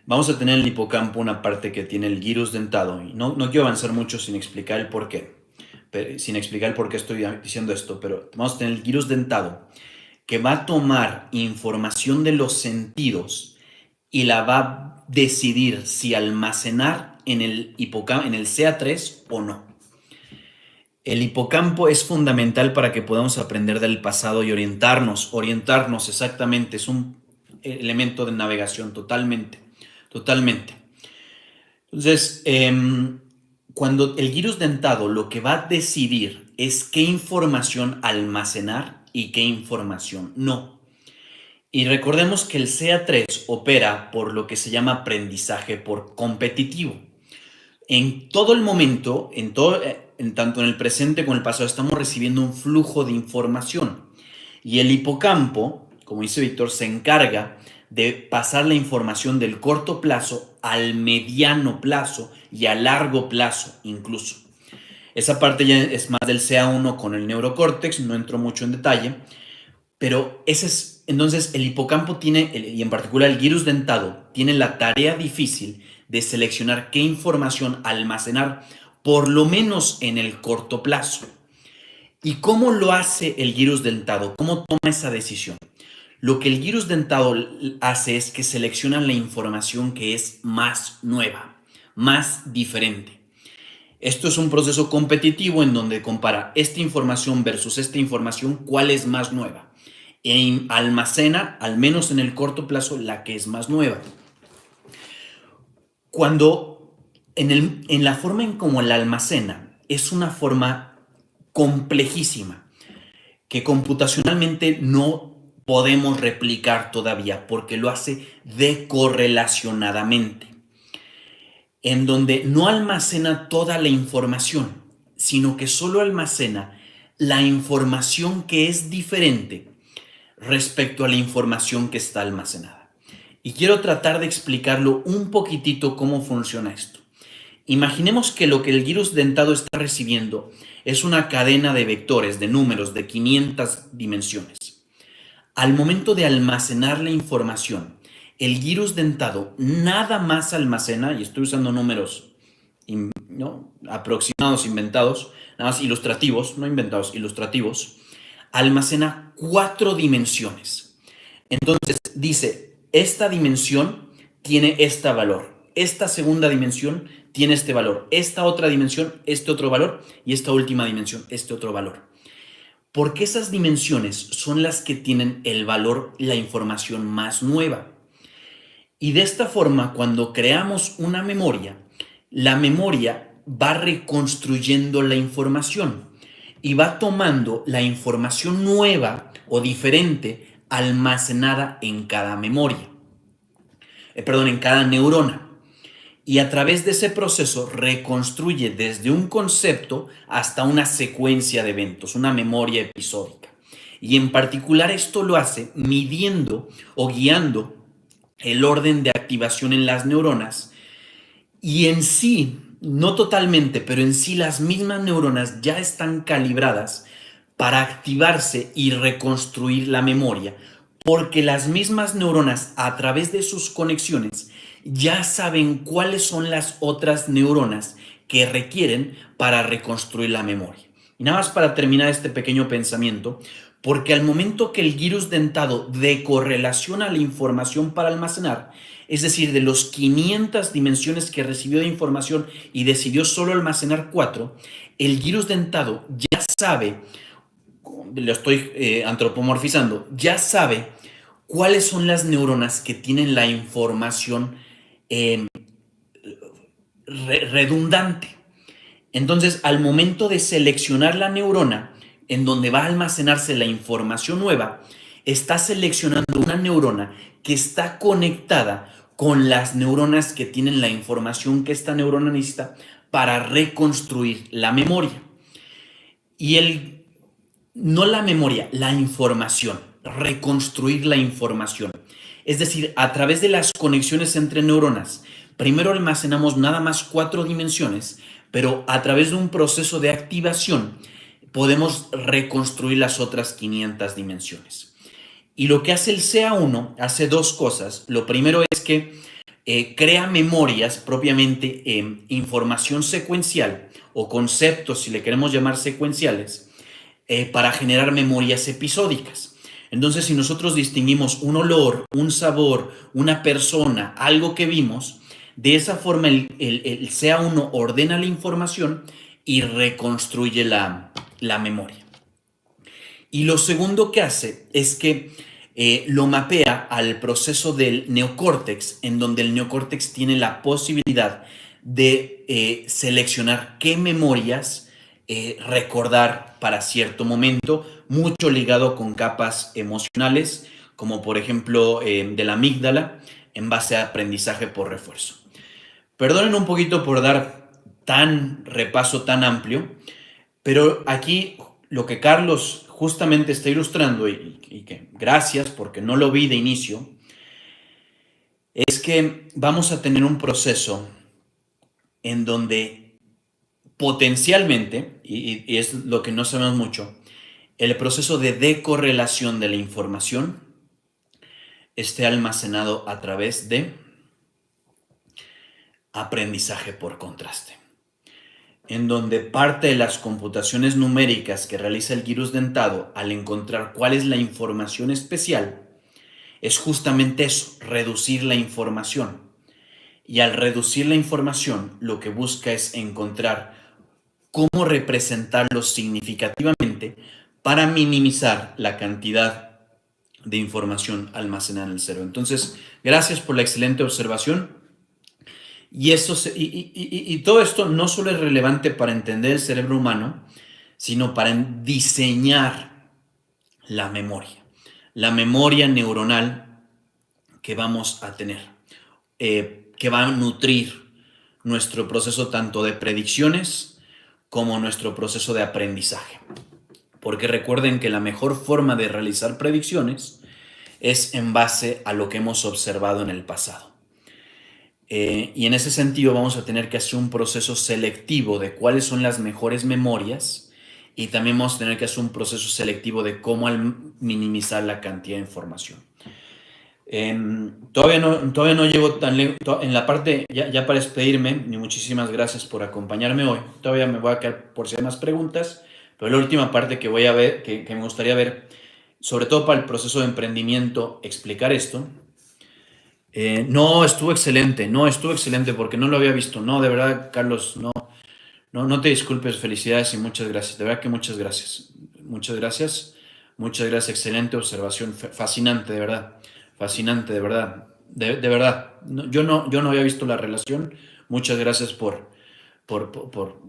vamos a tener en el hipocampo una parte que tiene el gyrus dentado, y no quiero avanzar mucho sin explicar el por qué, estoy diciendo esto, pero vamos a tener el gyrus dentado, que va a tomar información de los sentidos y la va a decidir si almacenar en el hipocampo, en el CA3 o no. El hipocampo es fundamental para que podamos aprender del pasado y orientarnos exactamente, es un elemento de navegación totalmente. Entonces, cuando el gyrus dentado lo que va a decidir es qué información almacenar y qué información no. Y recordemos que el CA3 opera por lo que se llama aprendizaje por competitivo. En todo el momento, tanto en el presente como en el pasado, estamos recibiendo un flujo de información. Y el hipocampo, como dice Víctor, se encarga de pasar la información del corto plazo al mediano plazo y a largo plazo incluso. Esa parte ya es más del CA1 con el neurocórtex, no entro mucho en detalle, pero entonces el hipocampo tiene, y en particular el gyrus dentado, tiene la tarea difícil de seleccionar qué información almacenar, por lo menos en el corto plazo. ¿Y cómo lo hace el gyrus dentado? ¿Cómo toma esa decisión? Lo que el gyrus dentado hace es que selecciona la información que es más nueva, más diferente. Esto es un proceso competitivo en donde compara esta información versus esta información, cuál es más nueva. E almacena, al menos en el corto plazo, la que es más nueva. Cuando en la forma en cómo la almacena es una forma complejísima que computacionalmente no podemos replicar todavía porque lo hace decorrelacionadamente, en donde no almacena toda la información, sino que solo almacena la información que es diferente respecto a la información que está almacenada. Y quiero tratar de explicarlo un poquitito cómo funciona esto. Imaginemos que lo que el gyrus dentado está recibiendo es una cadena de vectores, de números, de 500 dimensiones. Al momento de almacenar la información, el gyrus dentado nada más almacena, y estoy usando números aproximados, inventados, nada más ilustrativos, no inventados, ilustrativos, almacena 4 dimensiones. Entonces dice, esta dimensión tiene este valor, esta segunda dimensión tiene este valor, esta otra dimensión, este otro valor, y esta última dimensión, este otro valor. Porque esas dimensiones son las que tienen el valor, la información más nueva. Y de esta forma, cuando creamos una memoria, la memoria va reconstruyendo la información y va tomando la información nueva o diferente almacenada en cada memoria. En cada neurona. Y a través de ese proceso reconstruye desde un concepto hasta una secuencia de eventos, una memoria episódica. Y en particular esto lo hace midiendo o guiando el orden de activación en las neuronas. Y en sí, no totalmente, pero en sí las mismas neuronas ya están calibradas para activarse y reconstruir la memoria, porque las mismas neuronas a través de sus conexiones ya saben cuáles son las otras neuronas que requieren para reconstruir la memoria. Y nada más para terminar este pequeño pensamiento, porque al momento que el gyrus dentado decorrelaciona la información para almacenar, es decir, de los 500 dimensiones que recibió de información y decidió solo almacenar 4, el gyrus dentado ya sabe, lo estoy antropomorfizando, ya sabe cuáles son las neuronas que tienen la información redundante. Entonces, al momento de seleccionar la neurona en donde va a almacenarse la información nueva, está seleccionando una neurona que está conectada con las neuronas que tienen la información que esta neurona necesita para reconstruir la memoria. Y no la memoria, la información, reconstruir la información. Es decir, a través de las conexiones entre neuronas, primero almacenamos nada más 4 dimensiones, pero a través de un proceso de activación podemos reconstruir las otras 500 dimensiones. Y lo que hace el CA1 hace 2 cosas. Lo primero es que crea memorias, propiamente información secuencial o conceptos, si le queremos llamar secuenciales, para generar memorias episódicas. Entonces, si nosotros distinguimos un olor, un sabor, una persona, algo que vimos, de esa forma el CA1 ordena la información y reconstruye la memoria. Y lo segundo que hace es que lo mapea al proceso del neocórtex, en donde el neocórtex tiene la posibilidad de seleccionar qué memorias recordar para cierto momento, mucho ligado con capas emocionales, como por ejemplo de la amígdala, en base a aprendizaje por refuerzo. Perdonen un poquito por dar tan repaso tan amplio, pero aquí lo que Carlos justamente está ilustrando, y que gracias porque no lo vi de inicio, es que vamos a tener un proceso en donde potencialmente, y es lo que no sabemos mucho, el proceso de decorrelación de la información esté almacenado a través de aprendizaje por contraste, en donde parte de las computaciones numéricas que realiza el gyrus dentado al encontrar cuál es la información especial, es justamente eso, reducir la información. Y al reducir la información, lo que busca es encontrar cómo representarlo significativamente para minimizar la cantidad de información almacenada en el cerebro. Entonces, gracias por la excelente observación. Y todo esto no solo es relevante para entender el cerebro humano, sino para diseñar la memoria neuronal que vamos a tener, que va a nutrir nuestro proceso tanto de predicciones como nuestro proceso de aprendizaje. Porque recuerden que la mejor forma de realizar predicciones es en base a lo que hemos observado en el pasado. Y en ese sentido vamos a tener que hacer un proceso selectivo de cuáles son las mejores memorias y también vamos a tener que hacer un proceso selectivo de cómo minimizar la cantidad de información. Todavía no llego tan lejos en la parte, ya para despedirme, y muchísimas gracias por acompañarme hoy. Todavía me voy a quedar por si hay más preguntas, pero la última parte que voy a ver, que me gustaría ver, sobre todo para el proceso de emprendimiento, explicar esto. No, estuvo excelente porque no lo había visto. No, de verdad, Carlos, no te disculpes, felicidades y muchas gracias. De verdad que muchas gracias. Muchas gracias. Muchas gracias, excelente observación, fascinante, de verdad. Fascinante, de verdad. De verdad. Yo no había visto la relación. Muchas gracias por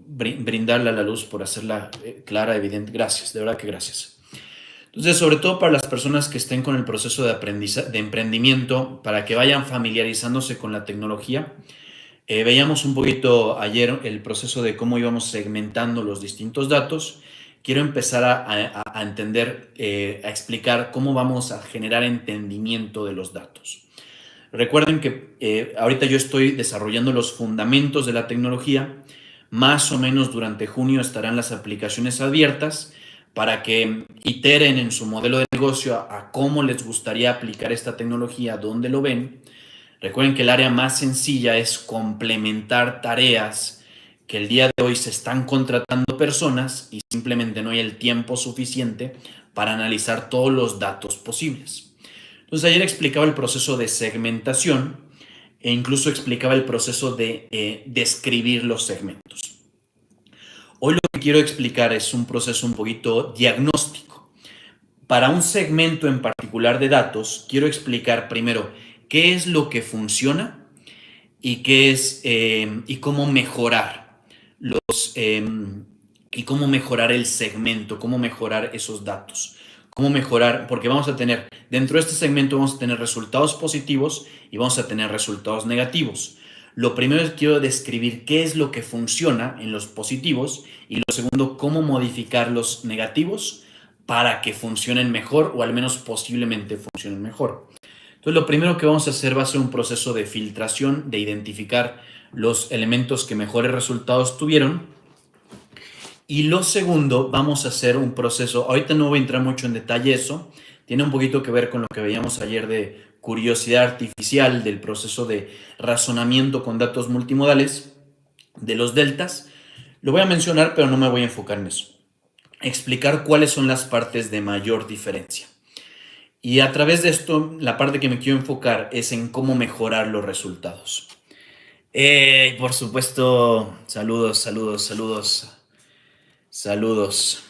brindarla a la luz, por hacerla clara, evidente. Gracias, de verdad que gracias. Entonces, sobre todo para las personas que estén con el proceso de aprendizaje, de emprendimiento, para que vayan familiarizándose con la tecnología. Veíamos un poquito ayer el proceso de cómo íbamos segmentando los distintos datos. Quiero empezar a entender, a explicar cómo vamos a generar entendimiento de los datos. Recuerden que ahorita yo estoy desarrollando los fundamentos de la tecnología. Más o menos durante junio estarán las aplicaciones abiertas para que iteren en su modelo de negocio a cómo les gustaría aplicar esta tecnología, dónde lo ven. Recuerden que el área más sencilla es complementar tareas que el día de hoy se están contratando personas y simplemente no hay el tiempo suficiente para analizar todos los datos posibles. Entonces ayer explicaba el proceso de segmentación e incluso explicaba el proceso de describir los segmentos. Hoy lo que quiero explicar es un proceso un poquito diagnóstico. Para un segmento en particular de datos, quiero explicar primero qué es lo que funciona y y cómo mejorar y cómo mejorar el segmento, cómo mejorar esos datos, cómo mejorar, porque vamos a tener, dentro de este segmento vamos a tener resultados positivos y vamos a tener resultados negativos. Lo primero es quiero describir qué es lo que funciona en los positivos y lo segundo, cómo modificar los negativos para que funcionen mejor o al menos posiblemente funcionen mejor. Entonces, lo primero que vamos a hacer va a ser un proceso de filtración, de identificar los elementos que mejores resultados tuvieron. Y lo segundo, vamos a hacer un proceso, ahorita no voy a entrar mucho en detalle eso, tiene un poquito que ver con lo que veíamos ayer de curiosidad artificial, del proceso de razonamiento con datos multimodales, de los deltas. Lo voy a mencionar, pero no me voy a enfocar en eso. Explicar cuáles son las partes de mayor diferencia. Y a través de esto, la parte que me quiero enfocar es en cómo mejorar los resultados. Por supuesto, saludos, saludos, saludos, saludos.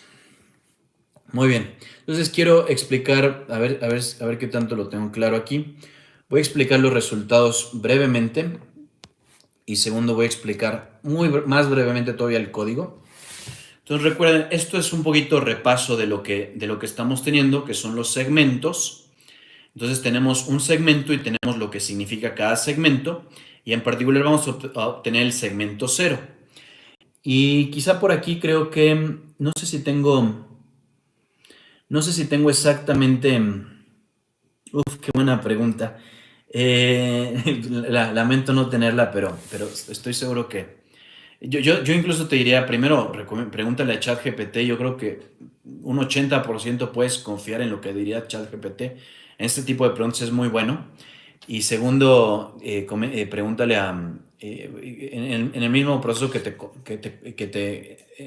Muy bien. Entonces quiero explicar, a ver qué tanto lo tengo claro aquí. Voy a explicar los resultados brevemente y segundo voy a explicar más brevemente todavía el código. Entonces recuerden, esto es un poquito repaso de lo que estamos teniendo, que son los segmentos. Entonces tenemos un segmento y tenemos lo que significa cada segmento y en particular vamos a obtener el segmento 0. Y quizá por aquí creo que, no sé si tengo exactamente, qué buena pregunta. Lamento no tenerla, pero estoy seguro que, yo incluso te diría, primero, pregúntale a ChatGPT. Yo creo que un 80% puedes confiar en lo que diría ChatGPT. En este tipo de preguntas es muy bueno. Y segundo, pregúntale en el mismo proceso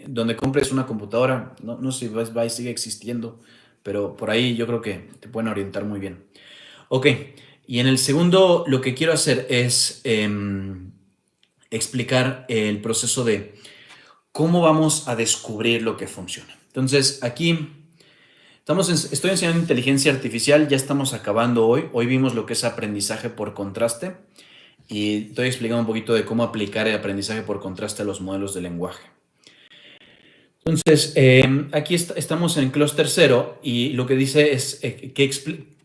donde compres una computadora, no sé si Best Buy sigue existiendo, pero por ahí yo creo que te pueden orientar muy bien. Ok, y en el segundo lo que quiero hacer es explicar el proceso de cómo vamos a descubrir lo que funciona. Entonces, aquí estoy enseñando inteligencia artificial, ya estamos acabando hoy. Hoy vimos lo que es aprendizaje por contraste y estoy explicando un poquito de cómo aplicar el aprendizaje por contraste a los modelos de lenguaje. Entonces, aquí estamos en clúster 0 y lo que dice es qué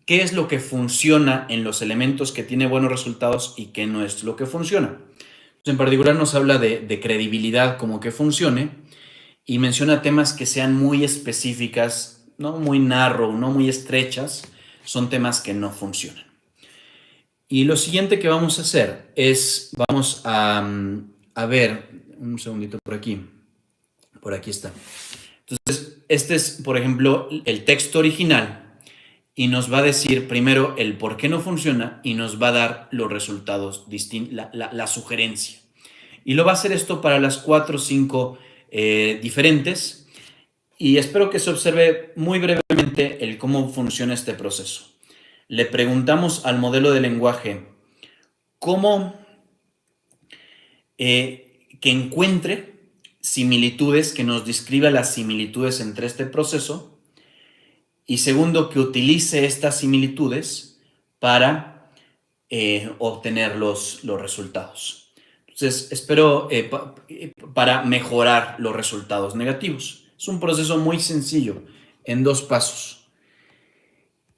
es lo que funciona en los elementos que tiene buenos resultados y qué no es lo que funciona. En particular nos habla de credibilidad como que funcione y menciona temas que sean muy específicas, no muy narrow, no muy estrechas, son temas que no funcionan. Y lo siguiente que vamos a hacer es, vamos a ver, un segundito por aquí está. Entonces, este es, por ejemplo, el texto original y nos va a decir primero el por qué no funciona y nos va a dar los resultados, la sugerencia. Y lo va a hacer esto para las 4 o 5 diferentes. Y espero que se observe muy brevemente el cómo funciona este proceso. Le preguntamos al modelo de lenguaje cómo que encuentre similitudes, que nos describa las similitudes entre este proceso. Y segundo, que utilice estas similitudes para obtener los resultados. Entonces, espero para mejorar los resultados negativos. Es un proceso muy sencillo, en 2 pasos.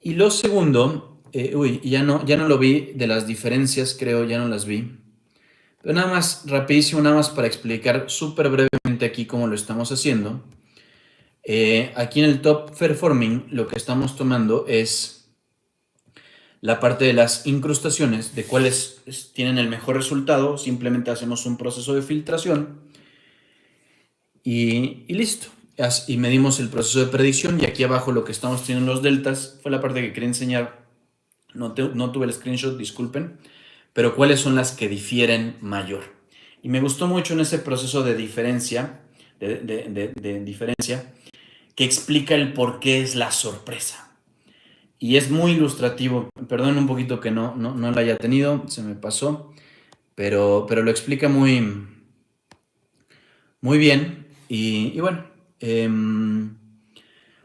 Y lo segundo, ya no lo vi de las diferencias, creo, ya no las vi. Pero nada más, rapidísimo, nada más para explicar súper brevemente aquí cómo lo estamos haciendo. Aquí en el top performing lo que estamos tomando es la parte de las incrustaciones, de cuáles tienen el mejor resultado. Simplemente hacemos un proceso de filtración y listo. Y medimos el proceso de predicción y aquí abajo lo que estamos teniendo en los deltas fue la parte que quería enseñar. No tuve el screenshot, disculpen, pero cuáles son las que difieren mayor. Y me gustó mucho en ese proceso de diferencia, que explica el por qué es la sorpresa. Y es muy ilustrativo. Perdón un poquito que no lo haya tenido, se me pasó, pero lo explica muy, muy bien. Y bueno,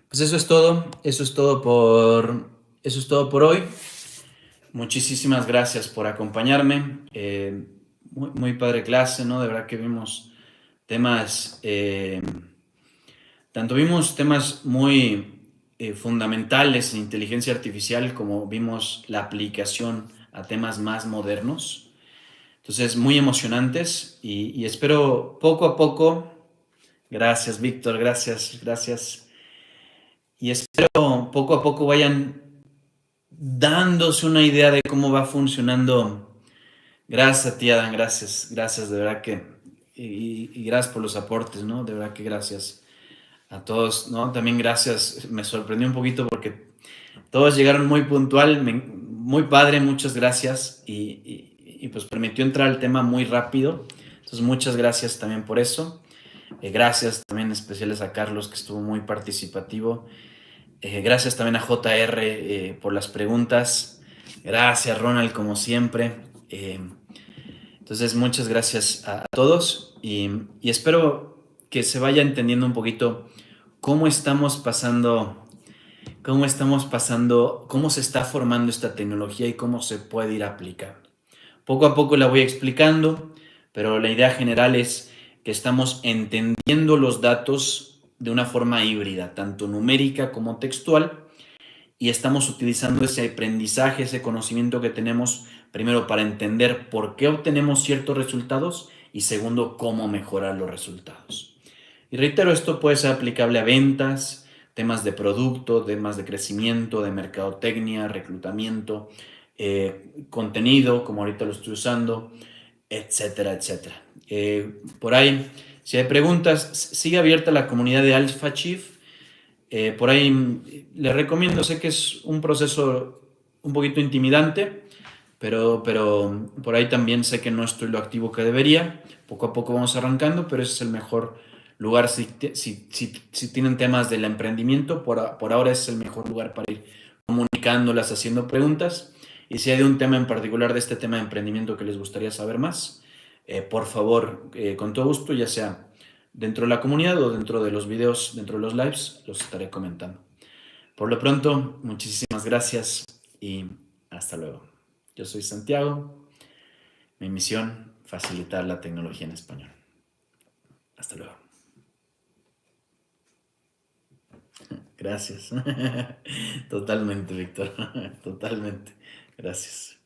pues eso es todo. Eso es todo por hoy. Muchísimas gracias por acompañarme. Muy padre clase, ¿no? De verdad que vimos temas, tanto vimos temas muy fundamentales en inteligencia artificial como vimos la aplicación a temas más modernos. Entonces, muy emocionantes y espero poco a poco. Gracias, Víctor, gracias. y espero poco a poco vayan dándose una idea de cómo va funcionando. Gracias a ti, Adán, gracias, de verdad que, y gracias por los aportes, ¿no? De verdad que gracias a todos, ¿no? También gracias, me sorprendió un poquito porque todos llegaron muy puntual, muy padre, muchas gracias, y pues permitió entrar al tema muy rápido, entonces muchas gracias también por eso. Gracias también especiales a Carlos, que estuvo muy participativo. Gracias también a JR por las preguntas. Gracias, Ronald, como siempre. Entonces, muchas gracias a todos y espero que se vaya entendiendo un poquito cómo estamos pasando, cómo se está formando esta tecnología y cómo se puede ir aplicando. Poco a poco la voy explicando, pero la idea general es que estamos entendiendo los datos de una forma híbrida, tanto numérica como textual, y estamos utilizando ese aprendizaje, ese conocimiento que tenemos, primero para entender por qué obtenemos ciertos resultados y segundo, cómo mejorar los resultados. Y reitero, esto puede ser aplicable a ventas, temas de producto, temas de crecimiento, de mercadotecnia, reclutamiento, contenido, como ahorita lo estoy usando, etcétera, etcétera. Por ahí, si hay preguntas, sigue abierta la comunidad de Alpha Chief. Por ahí les recomiendo, sé que es un proceso un poquito intimidante, pero por ahí también sé que no estoy lo activo que debería. Poco a poco vamos arrancando, pero ese es el mejor lugar si tienen temas del emprendimiento. Por ahora es el mejor lugar para ir comunicándolas, haciendo preguntas. Y si hay de un tema en particular de este tema de emprendimiento que les gustaría saber más, por favor, con todo gusto, ya sea dentro de la comunidad o dentro de los videos, dentro de los lives, los estaré comentando. Por lo pronto, muchísimas gracias y hasta luego. Yo soy Santiago. Mi misión, facilitar la tecnología en español. Hasta luego. Gracias. Totalmente, Víctor. Totalmente. Gracias.